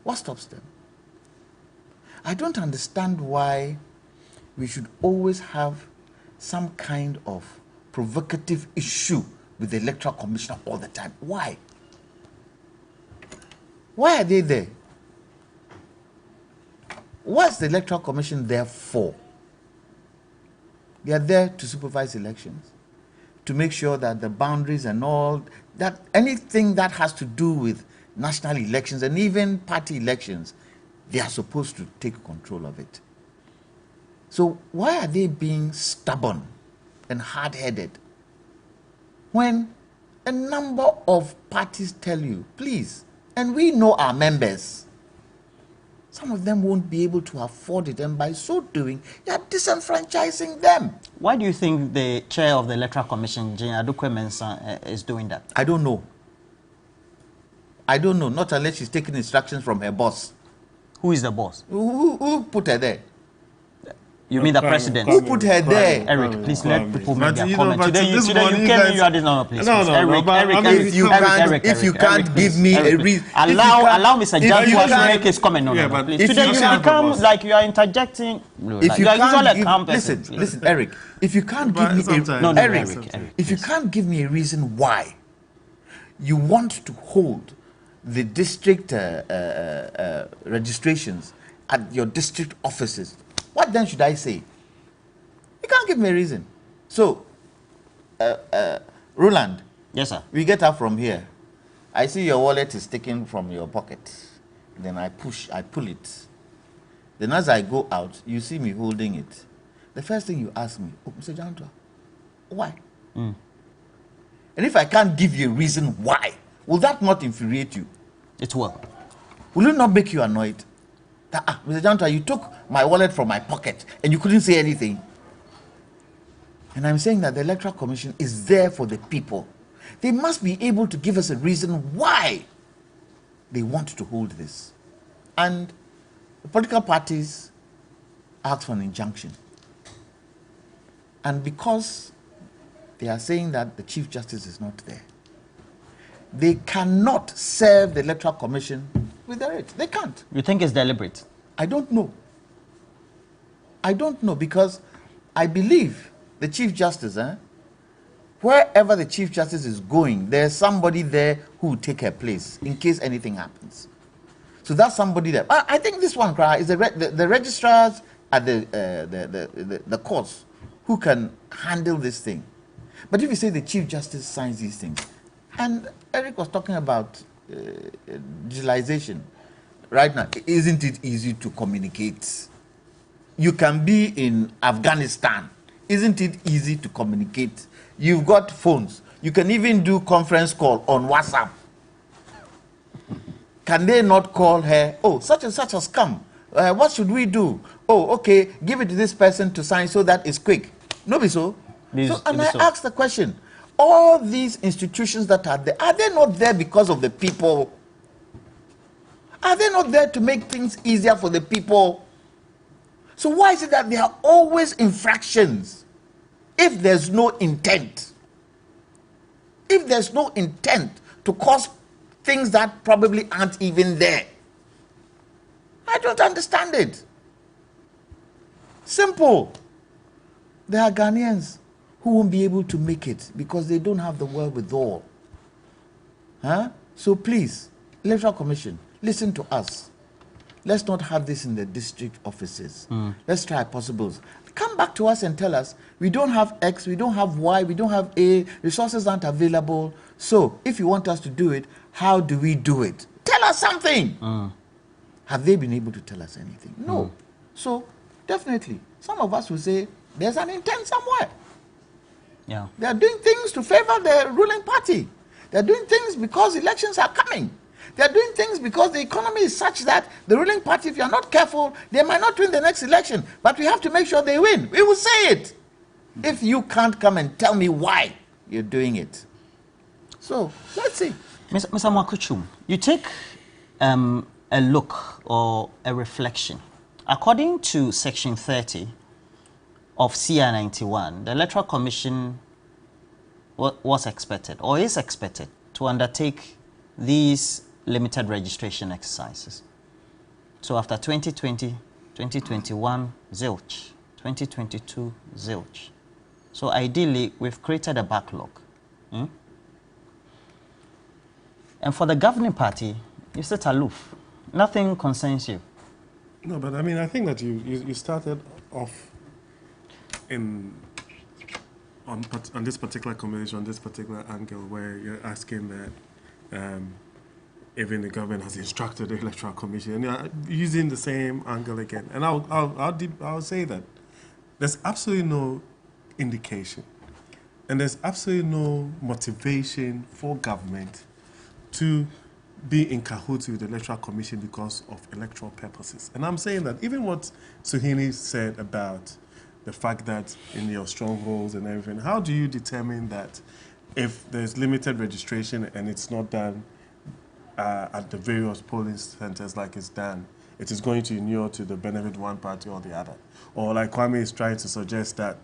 What stops them? I don't understand why we should always have some kind of provocative issue with the Electoral Commissioner all the time. Why? Why are they there? What's the Electoral Commission there for? They are there to supervise elections, to make sure that the boundaries and all, that anything that has to do with national elections and even party elections, they are supposed to take control of it. So why are they being stubborn and hard-headed when a number of parties tell you, please, and we know our members, some of them won't be able to afford it, and by so doing, you are disenfranchising them. Why do you think the chair of the Electoral Commission, Jean Adukwe Mensah, is doing that? I don't know. I don't know, not unless she's taking instructions from her boss. Who is the boss? Who put her there? You mean the president? Who put her there? Eric, please let people make their you know, comment. but Today you this came morning in, guys- you are this. No, please. No, please. no, Eric, but Eric, I mean, Eric, if you Eric, can't, Eric, if you Eric, can't Eric, give please. me Eric, a please. reason, Allow Mr. if you Judge to can't- make his comment. No, Yeah, no, but please. if Today you you can't- become like you are interjecting. if you are usually can't a give, calm person. listen, Eric, if you can't But give me sometimes- No, Eric, Eric, if you can't give me a reason why you want to hold the district registrations at your district offices, what then should I say? You can't give me a reason. So, Roland, Yes, sir. we get up from here. I see your wallet is taken from your pocket. Then I pull it. Then as I go out, you see me holding it. The first thing you ask me, oh, Mr. Jantua, why? And if I can't give you a reason why, will that not infuriate you? It will. Will it not make you annoyed? That, Mr. Jantua, you took my wallet from my pocket and you couldn't say anything. And I'm saying that the Electoral Commission is there for the people. They must be able to give us a reason why they want to hold this. And the political parties ask for an injunction. And because they are saying that the Chief Justice is not there, they cannot serve the Electoral Commission with the writ. They can't. You think it's deliberate? I don't know. I don't know, because I believe the Chief Justice, wherever the Chief Justice is going, there's somebody there who will take her place in case anything happens. So that's somebody there. I think this one is the registrars at the courts who can handle this thing. But if you say the Chief Justice signs these things, and Eric was talking about digitalization right now, isn't it easy to communicate? You can be in Afghanistan. Isn't it easy to communicate? You've got phones. You can even do conference call on WhatsApp. Can they not call her, oh, such and such has come. What should we do? Oh, okay, give it to this person to sign so that it's quick. No, be so. And I ask the question, all these institutions that are there, are they not there because of the people? Are they not there to make things easier for the people? So why is it that there are always infractions if there's no intent? If there's no intent to cause things that probably aren't even there. I don't understand it. Simple. There are Ghanaians who won't be able to make it because they don't have the wherewithal. So please, Electoral Commission, listen to us. Let's not have this in the district offices. Let's try possibles. Come back to us and tell us, we don't have X, we don't have Y, we don't have A, resources aren't available. So if you want us to do it, how do we do it? Tell us something. Have they been able to tell us anything? No. So definitely. Some of us will say there's an intent somewhere. Yeah. They are doing things to favor the ruling party. They are doing things because elections are coming. They are doing things because the economy is such that the ruling party, if you are not careful, they might not win the next election. But we have to make sure they win. We will say it. If you can't come and tell me why you're doing it. So, let's see. Mr. Mwakuchum, you take a look or a reflection. According to Section 30 of CR 91, the Electoral Commission was expected or is expected to undertake these limited registration exercises. So after 2020, 2021, zilch. 2022, zilch. So ideally, we've created a backlog. And for the governing party, you sit aloof. Nothing concerns you. No, but I mean, I think that you started off on this particular conversation, on this particular angle, where you're asking that even the government has instructed the Electoral Commission, and you're using the same angle again. And I'll say that there's absolutely no indication, and there's absolutely no motivation for government to be in cahoots with the Electoral Commission because of electoral purposes. And I'm saying that even what Suhuyini said about the fact that in your strongholds and everything, how do you determine that if there's limited registration and it's not done at the various polling centers like it's done, it is going to inure to the benefit of one party or the other? Or like Kwame is trying to suggest that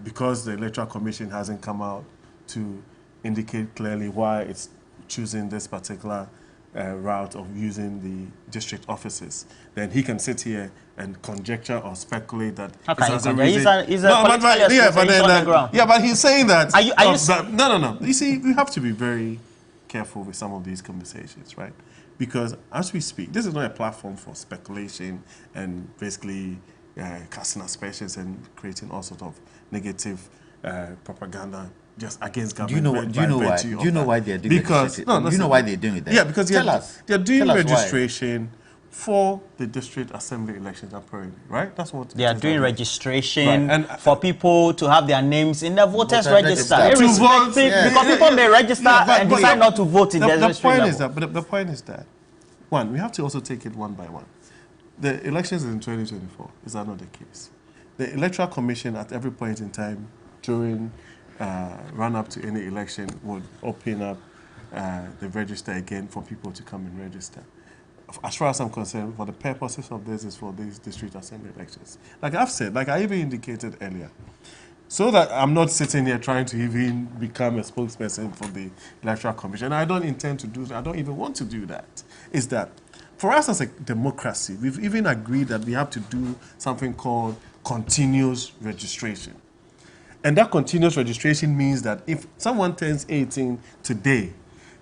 because the Electoral Commission hasn't come out to indicate clearly why it's choosing this particular route of using the district offices, then he can sit here and conjecture or speculate that but he's saying that no. You see, we have to be very careful with some of these conversations, right? Because as we speak, this is not a platform for speculation and basically casting aspersions and creating all sorts of negative propaganda just against government. Do you know why they're doing it? Because do you know why they're doing it? Yeah, because they're doing registration why. For the district assembly elections apparently, right? That's what they are doing registration and for people to have their names in the voters register. To vote, because people may register and decide not to vote in the point is that, but the point is that, one, we have to also take it one by one. The elections in 2024, is that not the case? The Electoral Commission at every point in time during run up to any election would open up the register again for people to come and register. As far as I'm concerned, for the purposes of this is for these district assembly elections. Like I've said, like I even indicated earlier, so that I'm not sitting here trying to even become a spokesperson for the Electoral Commission. I don't intend to do that. I don't even want to do that. Is that for us as a democracy, we've even agreed that we have to do something called continuous registration. And that continuous registration means that if someone turns 18 today,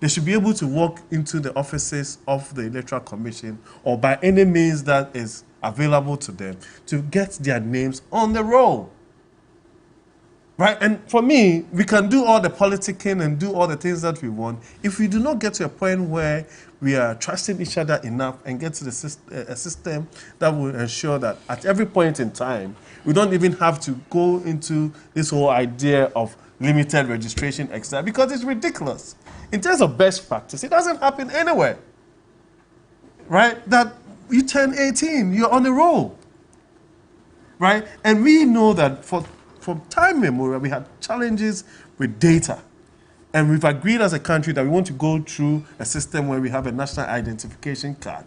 they should be able to walk into the offices of the Electoral Commission or by any means that is available to them to get their names on the roll. Right? And for me, we can do all the politicking and do all the things that we want. If we do not get to a point where we are trusting each other enough and get to a system that will ensure that at every point in time, we don't even have to go into this whole idea of limited registration exercise because it's ridiculous. In terms of best practice, it doesn't happen anywhere. Right? That you turn 18, you're on the roll. Right? And we know that from time immemorial, we had challenges with data. And we've agreed as a country that we want to go through a system where we have a national identification card.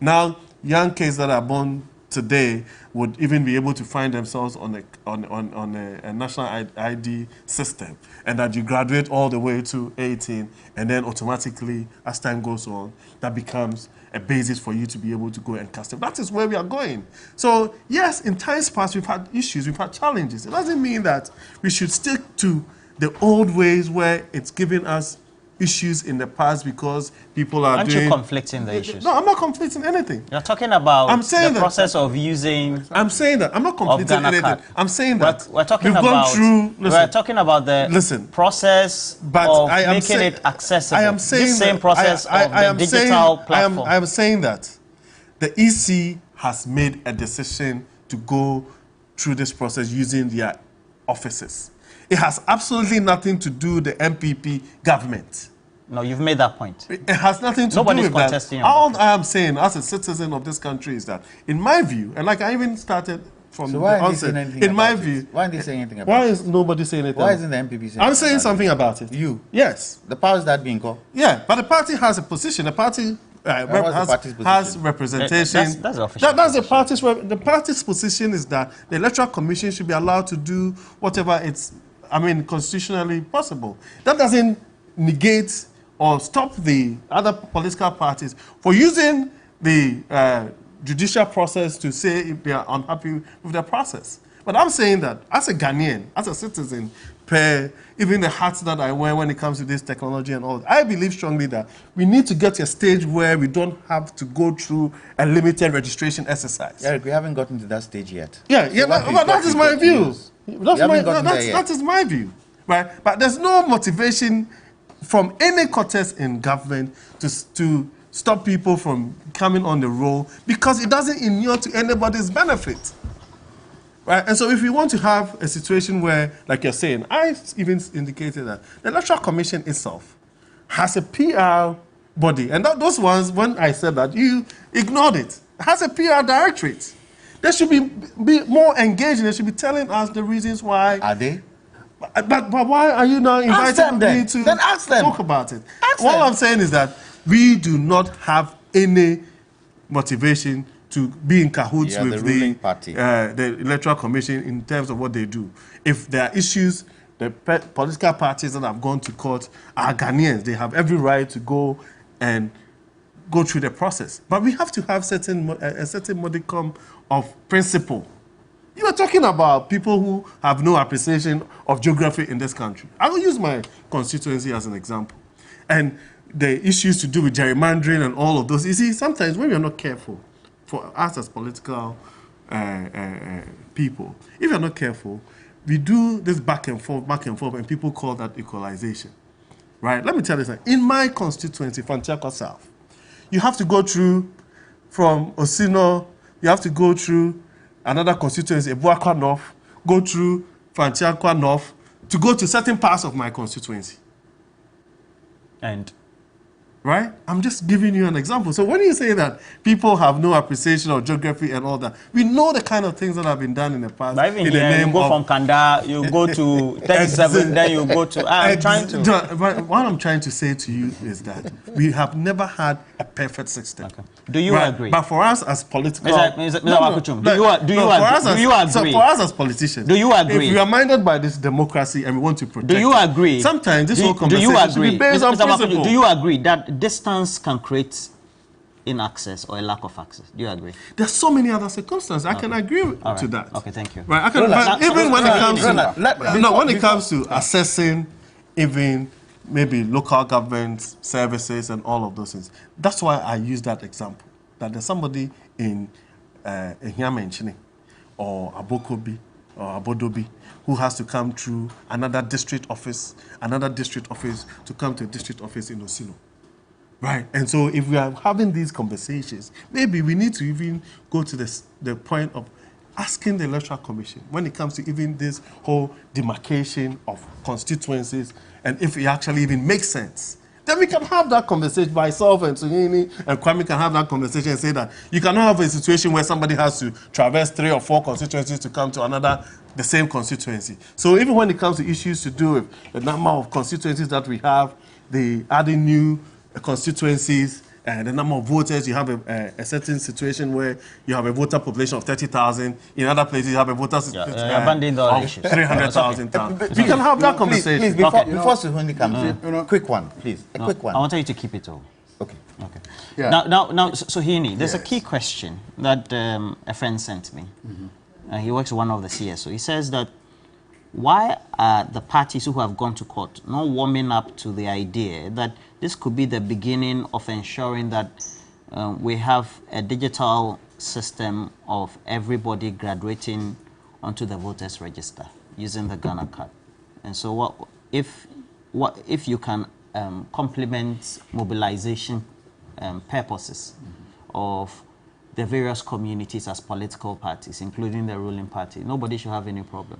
Now, young kids that are born today would even be able to find themselves on a national ID system, and that you graduate all the way to 18, and then automatically, as time goes on, that becomes a basis for you to be able to go and cast it. That is where we are going. So yes, in times past, we've had issues, we've had challenges. It doesn't mean that we should stick to the old ways where it's giving us issues in the past because people are Aren't doing... you conflicting the issues? No, I'm not conflicting anything. You're talking about the process of using... I'm saying that. I'm not conflicting anything. Card. I'm saying that. We're talking we've about... gone through... Listen, we're talking about the process of making it accessible. I am saying this same process of the digital platform. I am saying that the EC has made a decision to go through this process using their offices. It has absolutely nothing to do with the MPP government. No, you've made that point. It has nothing to Nobody's do with that. contesting All I am saying as a citizen of this country is that, in my view, and like I even started from So why the aren't they saying onset, anything in my about it? view, Why aren't they saying anything about why it? is nobody saying anything? Why isn't the MPP saying I'm saying about something it? about it. You? Yes. The powers that being called. Yeah, but the party has a position. The party what's the party's has position? representation. That's the official That's the party's position is that the Electoral Commission should be allowed to do whatever constitutionally possible. That doesn't negate or stop the other political parties for using the judicial process to say if they are unhappy with the process. But I'm saying that as a Ghanaian, as a citizen, even the hats that I wear when it comes to this technology and all, I believe strongly that we need to get to a stage where we don't have to go through a limited registration exercise. Eric, we haven't gotten to that stage yet. Yeah, So but that is my view. That is my view, right? But there's no motivation from any contest in government to stop people from coming on the roll because it doesn't inure to anybody's benefit. Right? And so if we want to have a situation where, like you're saying, I even indicated that the Electoral Commission itself has a PR body. And those ones, when I said that, you ignored it. It has a PR directorate. They should be more engaged. They should be telling us the reasons why. Are they? But why are you now inviting me to talk about it? All I'm saying is that we do not have any motivation to be in cahoots with the ruling party, the Electoral Commission in terms of what they do. If there are issues, the political parties that have gone to court are Ghanaians. They have every right to go and go through the process. But we have to have a certain modicum of principle. You are talking about people who have no appreciation of geography in this country. I will use my constituency as an example. And the issues to do with gerrymandering and all of those. You see, sometimes when we are not careful, for us as political people, if you're not careful, we do this back and forth, and people call that equalization, right? Let me tell you something. In my constituency, Fantiakwa South, you have to go through from Osino, you have to go through another constituency, Ebuakwa North, go through Fantiakwa North, to go to certain parts of my constituency. And right? I'm just giving you an example. So when you say that people have no appreciation of geography and all that, we know the kind of things that have been done in the past. But even in here, the name you go of from Kanda, you go to 37, then you go to... I'm trying to... But what I'm trying to say to you is that we have never had a perfect system. Okay. Do you agree? But for us as political... Mr. Wakuchum, do you agree? So for us as politicians... Do you agree? If we are minded by this democracy and we want to protect do you agree? Sometimes this whole conversation should be based on principle. Do you agree that distance can create inaccess or a lack of access? Do you agree? There's so many other circumstances. I can agree to that. Okay, thank you. Right. I can, even when it comes to assessing even maybe local government services and all of those things. That's why I use that example. That there's somebody in Hiamenchine or Abokobi or Abodobi who has to come through another district office to come to a district office in Osino. Right, and so if we are having these conversations, maybe we need to even go to the point of asking the Electoral Commission when it comes to even this whole demarcation of constituencies, and if it actually even makes sense. Then we can have that conversation. Myself and Sunyini and Kwame can have that conversation and say that you cannot have a situation where somebody has to traverse 3 or 4 constituencies to come to the same constituency. So even when it comes to issues to do with the number of constituencies that we have, the adding new constituencies, the number of voters, you have a certain situation where you have a voter population of 30,000. In other places, you have a voter abandoning the of issues. 300,000. We can have that conversation. Please, before Suhuni comes, quick one, please. A quick one. I want you to keep it all. Okay. Yeah. Now, Suhini, there's a key question that a friend sent me. He works with one of the CSO. He says that why are the parties who have gone to court not warming up to the idea that this could be the beginning of ensuring that we have a digital system of everybody graduating onto the voters register using the Ghana card? And so what if you can complement mobilization purposes of the various communities as political parties, including the ruling party. Nobody should have any problem.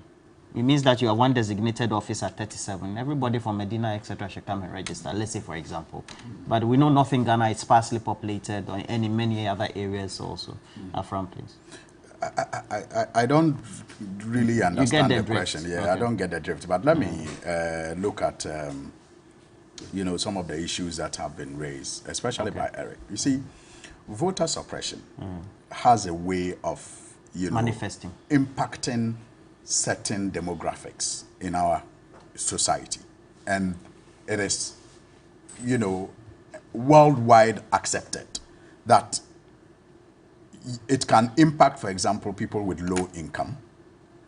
It means that you are one designated office at 37. Everybody from Medina, etc., should come and register, let's say, for example. But we know Northern Ghana is sparsely populated, and in many other areas also. Afram, please. I don't really understand the drift. question. Yeah, Okay. I don't get the drift. But let me look at, you know, some of the issues that have been raised, especially by Eric. You see, voter suppression has a way of, you know, manifesting, impacting certain demographics in our society. And it is, you know, worldwide accepted that it can impact, for example, people with low income,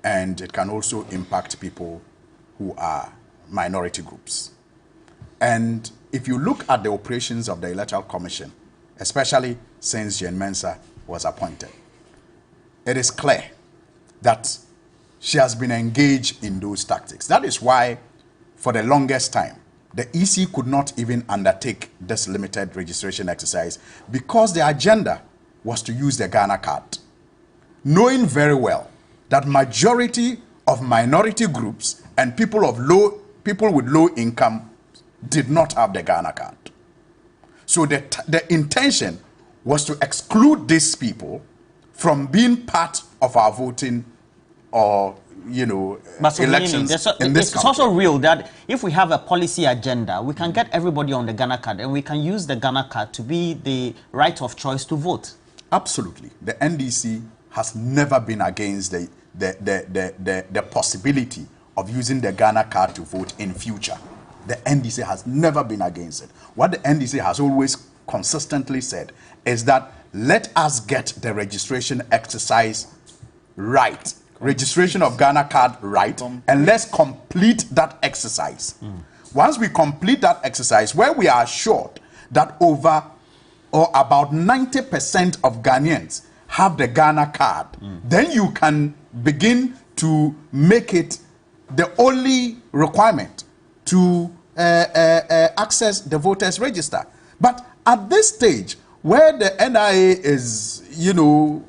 and it can also impact people who are minority groups. And if you look at the operations of the Electoral Commission, especially since Jane Mensah was appointed, it is clear that she has been engaged in those tactics. That is why, for the longest time, the EC could not even undertake this limited registration exercise because the agenda was to use the Ghana card, knowing very well that majority of minority groups and people with low income did not have the Ghana card. So the intention was to exclude these people from being part of our voting or, you know, elections in this country. It's also real that if we have a policy agenda, we can get everybody on the Ghana card, and we can use the Ghana card to be the right of choice to vote. Absolutely. The NDC has never been against the possibility of using the Ghana card to vote in future. The NDC has never been against it. What the NDC has always consistently said is that let us get the registration exercise right. Registration of Ghana card right, and let's complete that exercise. Once we complete that exercise, where we are assured that over or about 90% of Ghanaians have the Ghana card, then you can begin to make it the only requirement to access the voters register. But at this stage, where the NIA is, you know,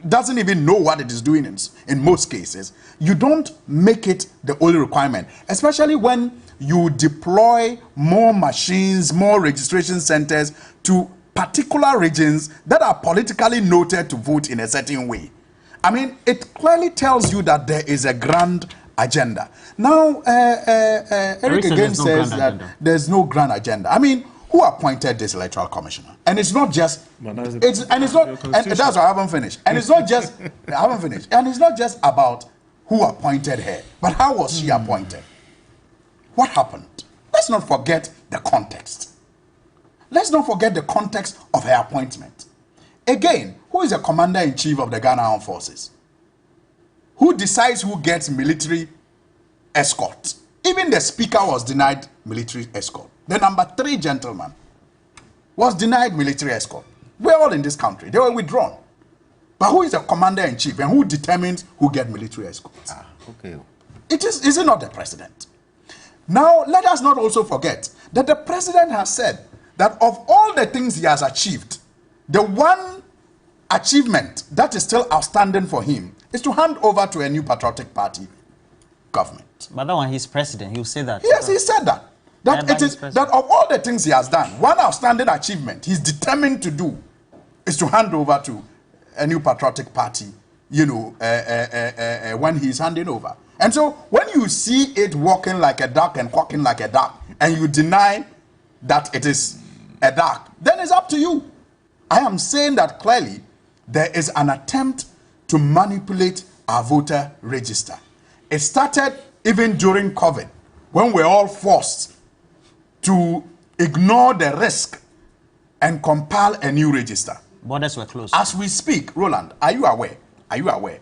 doesn't even know what it is doing in most cases, you don't make it the only requirement, especially when you deploy more machines, more registration centers to particular regions that are politically noted to vote in a certain way. I mean, it clearly tells you that there is a grand agenda. Now, Eric again says that there's no grand agenda. I mean, who appointed this electoral commissioner? And it's not just, that's what I haven't finished. And it's not just, I haven't finished. And it's not just about who appointed her, but how was she appointed? What happened? Let's not forget the context. Let's not forget the context of her appointment. Again, who is the commander-in-chief of the Ghana Armed Forces? Who decides who gets military escort? Even the speaker was denied military escort. The number 3 gentleman was denied military escort. We're all in this country. They were withdrawn. But who is the commander-in-chief and who determines who gets military escorts? Okay. Is it not the president? Now, let us not also forget that the president has said that of all the things he has achieved, the one achievement that is still outstanding for him is to hand over to a new patriotic party government. But that one, he's president. He'll say that. Yes, he said that. That it is that of all the things he has done, one outstanding achievement he's determined to do is to hand over to a new patriotic party, you know, when he's handing over. And so when you see it walking like a duck and quacking like a duck, and you deny that it is a duck, then it's up to you. I am saying that clearly there is an attempt to manipulate our voter register. It started even during COVID, when we're all forced to ignore the risk and compile a new register. Borders were closed. As we speak, Roland, are you aware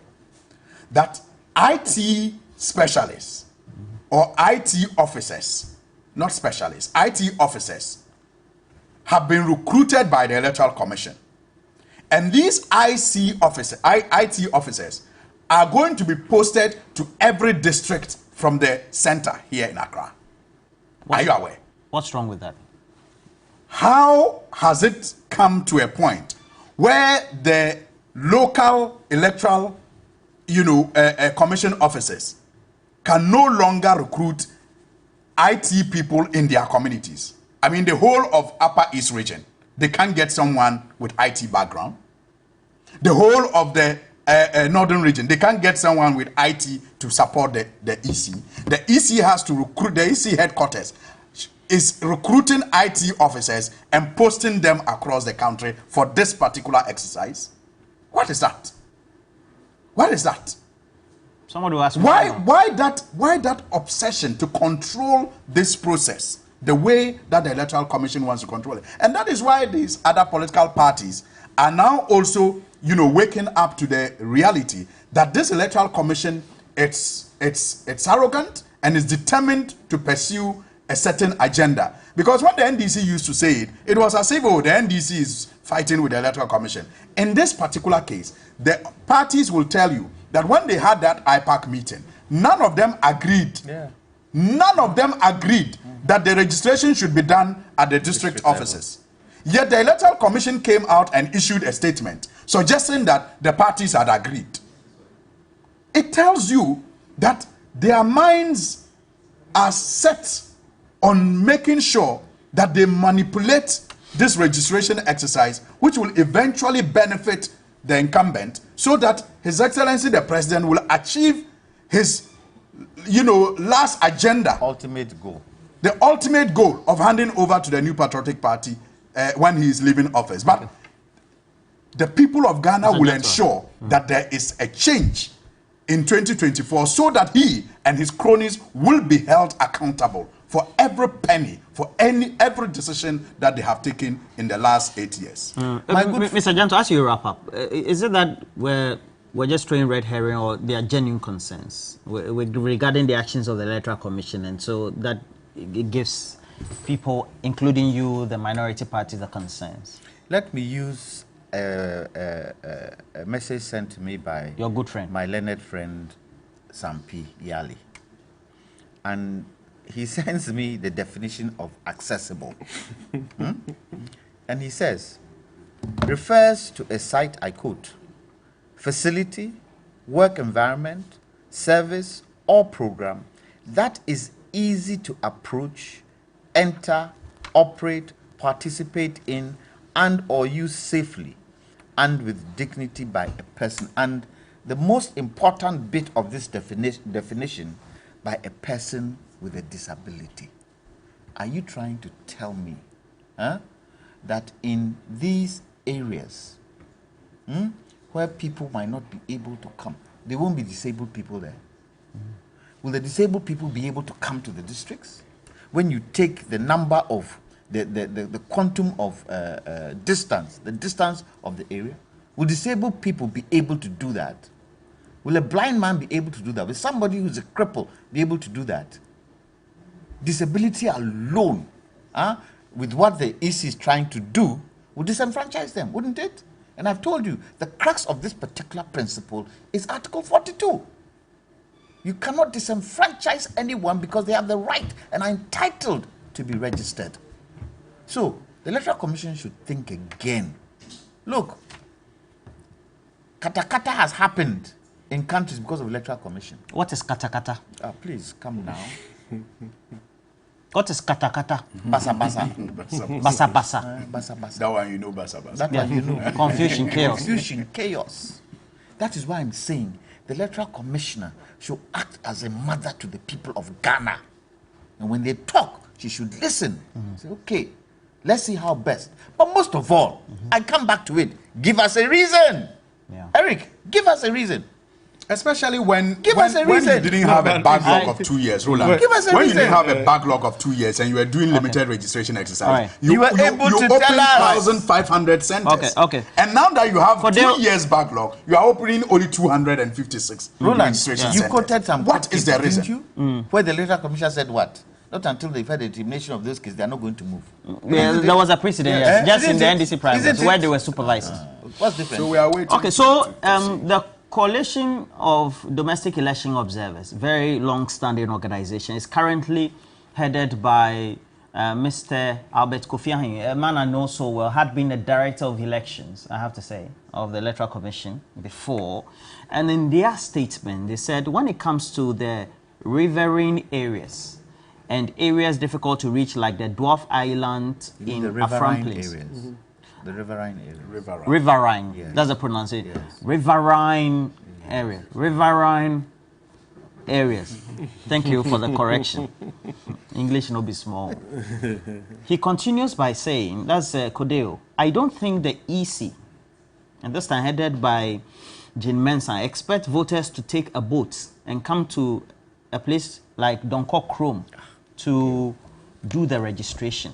that IT specialists or IT officers, not specialists, IT officers have been recruited by the Electoral Commission? And these IT officers are going to be posted to every district from the center here in Accra. Are you aware? What's wrong with that? How has it come to a point where the local electoral, commission officers can no longer recruit IT people in their communities. I mean, the whole of Upper East region, they can't get someone with IT background. The whole of the Northern region, they can't get someone with IT to support the EC. The EC has to recruit, the EC headquarters is recruiting IT officers and posting them across the country for this particular exercise. What is that? What is that? Somebody will ask why that obsession to control this process the way that the Electoral Commission wants to control it? And that is why these other political parties are now also, waking up to the reality that this Electoral Commission, it's arrogant and is determined to pursue a certain agenda. Because when the NDC used to say it, it was as if, the NDC is fighting with the Electoral Commission. In this particular case, the parties will tell you that when they had that IPAC meeting, none of them agreed. Yeah. None of them agreed that the registration should be done at the district offices. Yet the Electoral Commission came out and issued a statement suggesting that the parties had agreed. It tells you that their minds are set on making sure that they manipulate this registration exercise, which will eventually benefit the incumbent, so that His Excellency the President will achieve his, last agenda. Ultimate goal. The ultimate goal of handing over to the New Patriotic Party when he is leaving office. But the people of Ghana will ensure that there is a change in 2024 so that he and his cronies will be held accountable for every penny, for every decision that they have taken in the last 8 years. Mr. Janto, as you wrap up, is it that we're just throwing red herring, or there are genuine concerns regarding the actions of the Electoral Commission, and so that it gives people, including you, the minority parties, the concerns? Let me use a message sent to me by your good friend, my learned friend, Sampi Yali. And he sends me the definition of accessible. And he says, refers to a site, I quote, facility, work environment, service, or program that is easy to approach, enter, operate, participate in, and or use safely and with dignity by a person. And the most important bit of this definition, by a person with a disability. Are you trying to tell me that in these areas where people might not be able to come, there won't be disabled people there? Will the disabled people be able to come to the districts? When you take the number of the quantum of distance, the distance of the area, will disabled people be able to do that? Will a blind man be able to do that? Will somebody who's a cripple be able to do that? Disability alone, with what the EC is trying to do, would disenfranchise them, wouldn't it? And I've told you, the crux of this particular principle is Article 42. You cannot disenfranchise anyone because they have the right and are entitled to be registered. So, the Electoral Commission should think again. Look, kata-kata has happened in countries because of Electoral Commission. What is kata-kata? Please, come now. What is kata-kata? Basa-basa. Basa-basa. Basa-basa. That one you know, basa-basa. That one you know. Confusion, chaos. Confusion, chaos. That is why I'm saying the Electoral Commissioner should act as a mother to the people of Ghana. And when they talk, she should listen. Say, okay, let's see how best. But most of all, I come back to it. Give us a reason. Yeah. Eric, give us a reason. Especially when you reason. didn't have a backlog of 2 years, Roland. Give us a when reason. you didn't have a backlog of 2 years and you were doing limited registration exercise, Right. You were able to tell us. 1,500 centers. Okay. And now that you have For 2 years backlog, you are opening only 256 registration You centers. quoted some What is the cases, reason? didn't you? Where the Electoral Commission said what? Not until they've had the determination of those cases, they are not going to move. There was a precedent, yes, just in the NDC primaries, where they were supervised. What's different? So we are waiting. Okay, so the Coalition of Domestic Election Observers, very long-standing organization, is currently headed by Mr. Albert Kofi Ahin, a man I know so well, had been the director of elections, I have to say, of the Electoral Commission before. And in their statement, they said when it comes to the riverine areas and areas difficult to reach, like the Dwarf Island in the Afram riverine Place. areas. The riverine areas. Riverine. Yes. That's the pronunciation. Yes. Riverine area. Riverine areas. Thank you for the correction. English no be small. He continues by saying, that's Kodeo, I don't think the EC, and this time headed by Jean Mensah, expect voters to take a boat and come to a place like Donkor Krom to do the registration.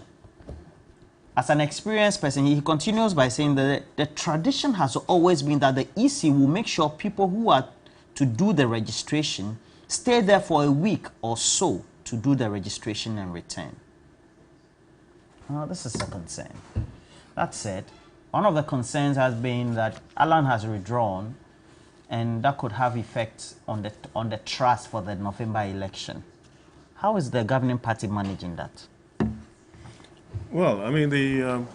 As an experienced person, he continues by saying that the tradition has always been that the EC will make sure people who are to do the registration stay there for a week or so to do the registration and return. This is a concern. That said, one of the concerns has been that Alan has withdrawn, and that could have effects on the trust for the November election. How is the governing party managing that? Well, I mean, the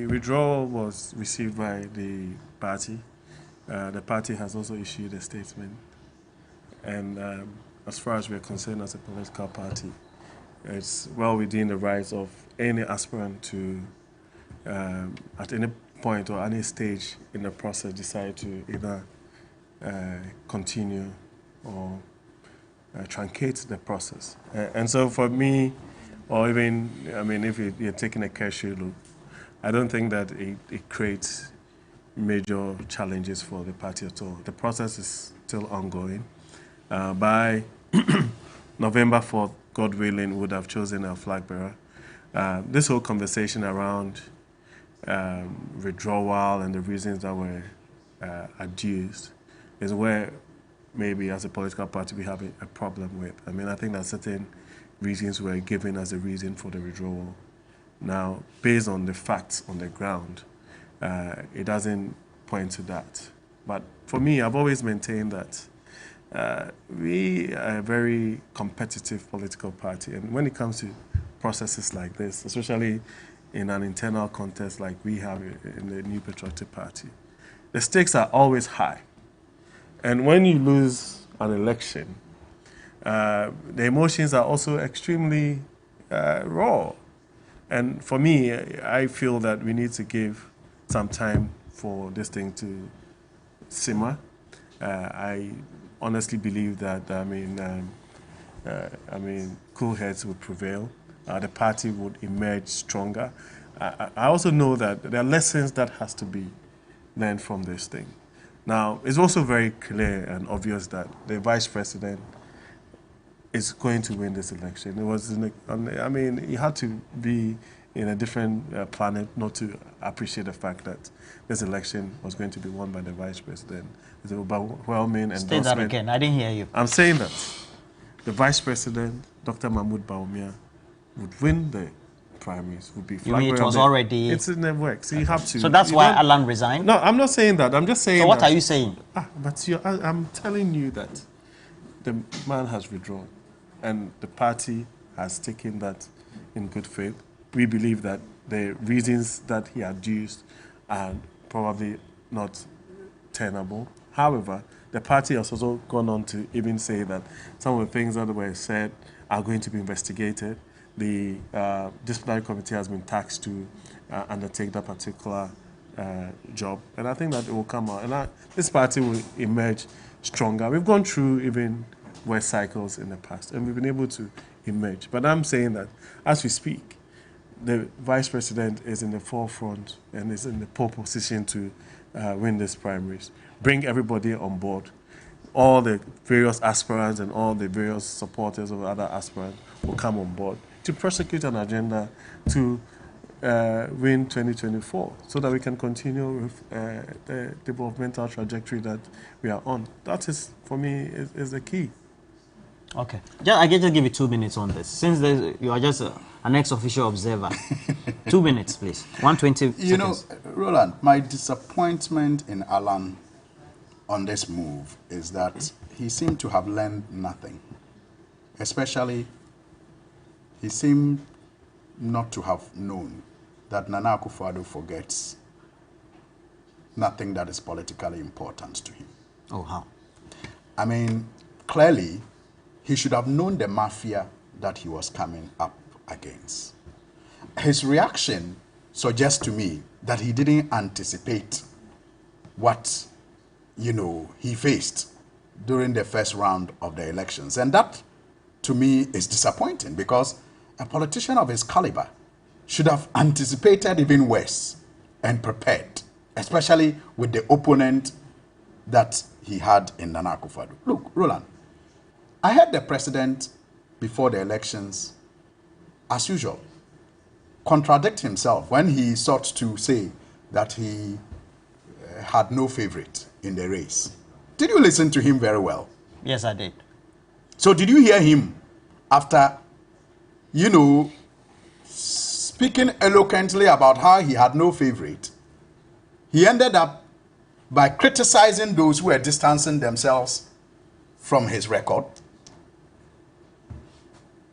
withdrawal was received by the party. The party has also issued a statement. And as far as we're concerned as a political party, it's well within the rights of any aspirant to, at any point or any stage in the process, decide to either continue or truncate the process. And so for me, or even, I mean, if you're taking a careful look, I don't think that it creates major challenges for the party at all. The process is still ongoing. By November 4th, God willing, we would have chosen our flag bearer. This whole conversation around withdrawal and the reasons that were adduced is where maybe as a political party we have a problem with. I mean, I think that certain reasons were given as a reason for the withdrawal. Now, based on the facts on the ground, it doesn't point to that. But for me, I've always maintained that we are a very competitive political party. And when it comes to processes like this, especially in an internal contest like we have in the New Patriotic Party, the stakes are always high. And when you lose an election, the emotions are also extremely raw. And for me, I feel that we need to give some time for this thing to simmer. I honestly believe that, cool heads would prevail. The party would emerge stronger. I also know that there are lessons that has to be learned from this thing. Now, it's also very clear and obvious that the vice president is going to win this election. It was, he had to be in a different planet not to appreciate the fact that this election was going to be won by the vice president. It's overwhelming endorsement. Say that again. I didn't hear you. I'm saying that the vice president, Dr. Mahmoud Bawumia, would win the primaries. Would be. You mean it was already? It's in the works. So you have to. So that's why Alan resigned. No, I'm not saying that. I'm just saying. So what are you saying? I'm telling you that the man has withdrawn, and the party has taken that in good faith. We believe that the reasons that he adduced are probably not tenable. However, the party has also gone on to even say that some of the things that were said are going to be investigated. The disciplinary committee has been tasked to undertake that particular job. And I think that it will come out. And this party will emerge stronger. We've gone through even worse cycles in the past, and we've been able to emerge. But I'm saying that as we speak, the vice president is in the forefront and is in the pole position to win these primaries. Bring everybody on board. All the various aspirants and all the various supporters of other aspirants will come on board to prosecute an agenda to win 2024 so that we can continue with the developmental trajectory that we are on. That is, for me, is the key. Okay. I can just give you 2 minutes on this. Since you are just an ex-official observer. 2 minutes, please. 120 seconds. You know, Roland, my disappointment in Alan on this move is that he seemed to have learned nothing, especially he seemed not to have known that Nana Akufo-Addo forgets nothing that is politically important to him. Oh, how? I mean, clearly, he should have known the mafia that he was coming up against. His reaction suggests to me that he didn't anticipate what, he faced during the first round of the elections. And that, to me, is disappointing because a politician of his caliber should have anticipated even worse and prepared, especially with the opponent that he had in Nana Akufo-Addo. Look, Roland, I heard the president before the elections, as usual, contradict himself when he sought to say that he had no favorite in the race. Did you listen to him very well? Yes, I did. So did you hear him after, speaking eloquently about how he had no favorite? He ended up by criticizing those who were distancing themselves from his record.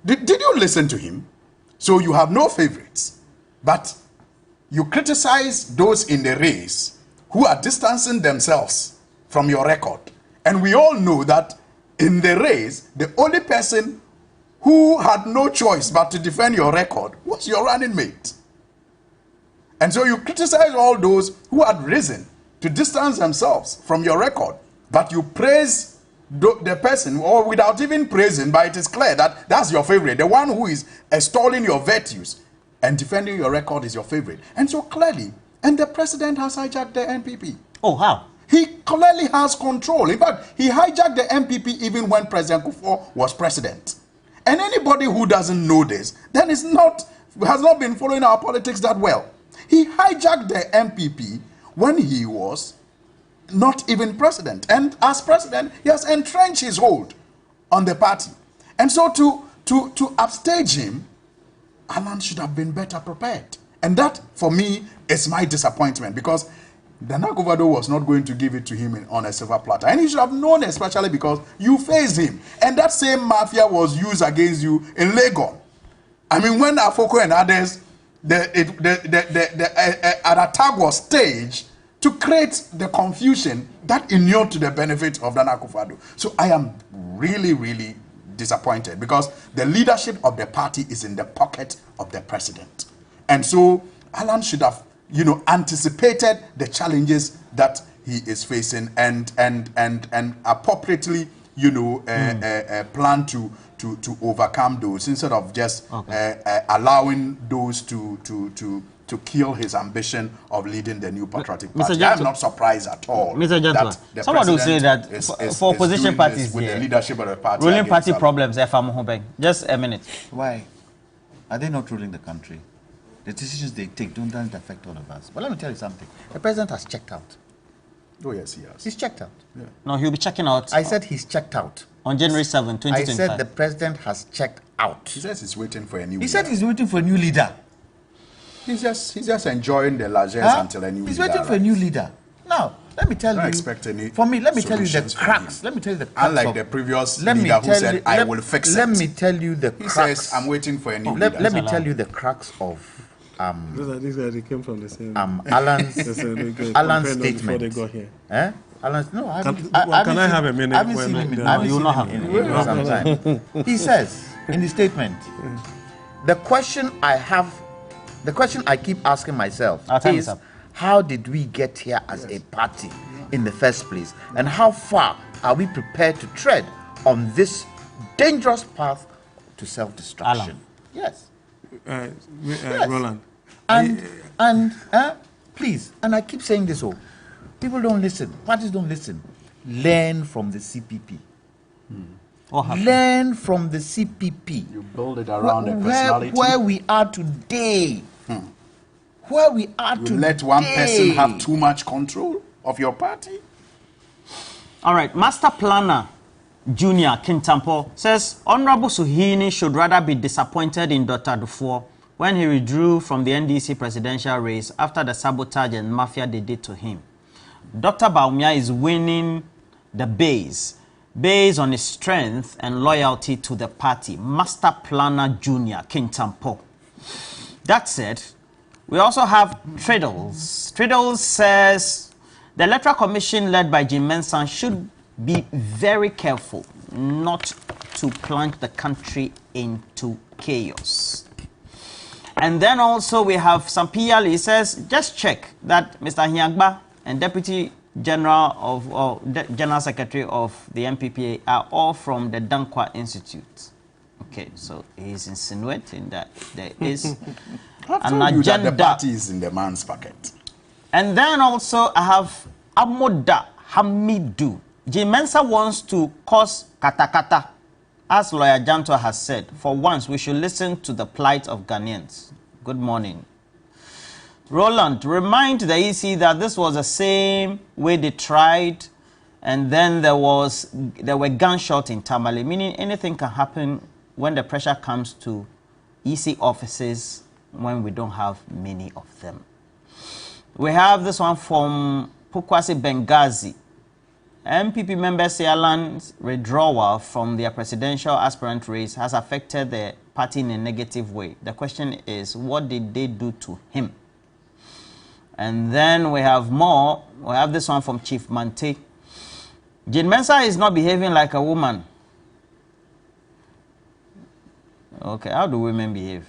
Did you listen to him? So you have no favorites, but you criticize those in the race who are distancing themselves from your record. And we all know that in the race, the only person who had no choice but to defend your record was your running mate. And so you criticize all those who had risen to distance themselves from your record, but you praise the person, or without even praising, but it is clear that that's your favorite. The one who is extolling your virtues and defending your record is your favorite. And so clearly, and the president has hijacked the NPP. Oh, how? He clearly has control. In fact, he hijacked the NPP even when President Kufuor was president. And anybody who doesn't know this, then has not been following our politics that well. He hijacked the NPP when he was not even president. And as president, he has entrenched his hold on the party. And so to upstage him, Alan should have been better prepared. And that, for me, is my disappointment, because Nana Akufo-Addo was not going to give it to him on a silver platter. And he should have known, especially because you faced him. And that same mafia was used against you in Lagos. I mean, when Afoko and others, an attack was staged to create the confusion that inured to the benefit of Nana Akufo-Addo. So I am really, really disappointed, because the leadership of the party is in the pocket of the president. And so Alan should have, anticipated the challenges that he is facing and appropriately, plan to overcome those, instead of just allowing those to kill his ambition of leading the new patriotic party. I'm not surprised at all. Mr. Gentleman, someone will say that for opposition parties, with the leadership of the party, ruling party problems, just a minute. Why? Are they not ruling the country? The decisions they take don't affect all of us. But let me tell you something. The president has checked out. Oh, yes, he has. He's checked out. Yeah. No, he'll be checking out. I said he's checked out. On January 7, 2025. I said the president has checked out. He says he's waiting for a new leader. He said he's waiting for a new leader. He's just enjoying the largesse until a new leader. He's waiting for a new leader. Now, let me tell you. Don't expect any. For me, let me tell you the cracks. Let me tell you the cracks. Unlike the previous leader who said, "I will fix it." Let me tell you the cracks. He says, "I'm waiting for a new leader." Let me tell you the cracks of these guys, they came from the same. Alan's statement. Before they got here. Alan's, no, can I have a minute? I haven't seen him in some time. He says in the statement, the question I keep asking myself is, how did we get here as a party in the first place? And how far are we prepared to tread on this dangerous path to self-destruction? Yes. Yes. Roland. And please, and I keep saying this, people don't listen, parties don't listen. Learn from the CPP. Learn from the CPP. You build it around a personality. Where we are today. Where we are today. You let one person have too much control of your party. All right, Master Planner Junior Kintampo says Honorable Suhuyini should rather be disappointed in Dr. Dufour when he withdrew from the NDC presidential race after the sabotage and mafia they did to him. Dr. Bawumia is winning the base. based on his strength and loyalty to the party. Master Planner Junior Kintampo. That said, we also have Triddles. Triddles says the Electoral Commission led by Jim Mensah should be very careful not to plunge the country into chaos. And then also we have some PL. He says, just check that Mr. Hiagba and Deputy General of General Secretary of the MPPA are all from the Dankwa Institute. Okay, so he's insinuating that there is an agenda. The party is in the man's pocket. And then also I have Amoda Hamidu. Jim Mensah wants to cause katakata. As Lawyer Janto has said, for once we should listen to the plight of Ghanaians. Good morning. Roland, remind the EC that this was the same way they tried, and then there were gunshots in Tamale, meaning anything can happen when the pressure comes to EC offices when we don't have many of them. We have this one from Pukwasi Benghazi. MPP member Sialan's withdrawal from their presidential aspirant race has affected the party in a negative way. The question is, what did they do to him? And then we have more. We have this one from Chief Mante. Jim Mensah is not behaving like a woman. Okay, how do women behave?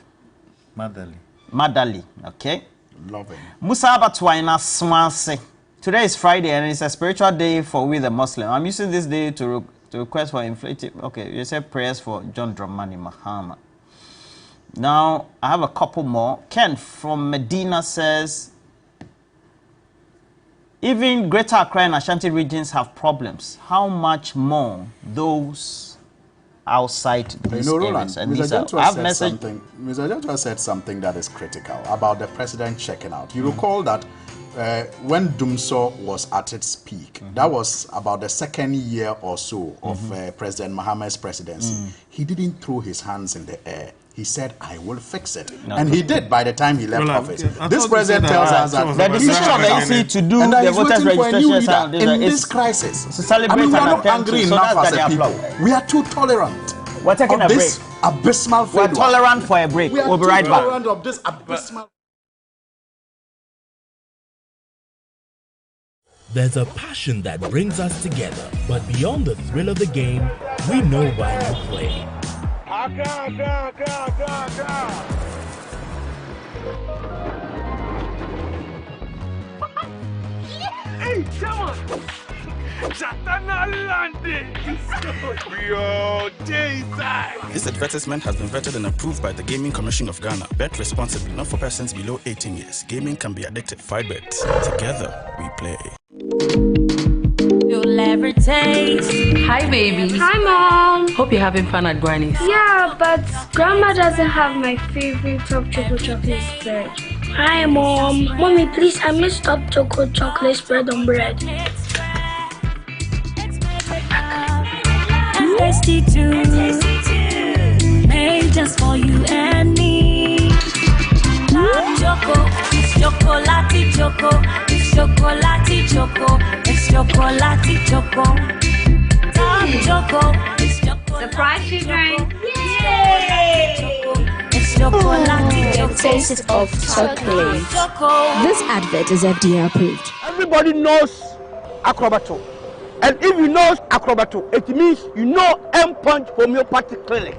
Motherly, okay. Loving. Musa Abatwaina Swanse. Today is Friday and it's a spiritual day for we the Muslim. I'm using this day to request for inflated. Okay, you said prayers for John Dramani Mahama. Now, I have a couple more. Ken from Medina says, even Greater Accra and Ashanti regions have problems. How much more those outside these areas? And Mr. Jantua said something that is critical about the president checking out. You recall that when Dumso was at its peak, that was about the second year or so of President Mohammed's presidency. He didn't throw his hands in the air. He said, I will fix it. No. And he did by the time he left office. This president tells us that the decision of the EC to do the voters registration in this crisis. To celebrate, I mean, we are not angry enough as a people. We are too tolerant. We're taking a break. This abysmal failure. We're tolerant for a break. We'll be right back. Tolerant of this abysmal. There's a passion that brings us together, but beyond the thrill of the game, we know why you play. Hey, come on! This advertisement has been vetted and approved by the Gaming Commission of Ghana. Bet responsibly, not for persons below 18 years. Gaming can be addictive. 5bet. Together, we play. You'll ever taste. Hi, baby. Hi, Mom. Hope you're having fun at Granny's. Yeah, but Grandma doesn't have my favorite top chocolate spread. Hi, Mom. Mommy, please, I miss top chocolate spread on bread. Tasty too. Made just for you and me. Choco, it's chocolate choco. It's chocolate choco. It's chocolate choco. Top choco. It's chocolate. Surprise children. Yay! It's chocolate choco. Taste of chocolate. This advert is FDA approved. Everybody knows Acrobato. And if you know Acrobato, it means you know M-Punch Homeopathic Clinic.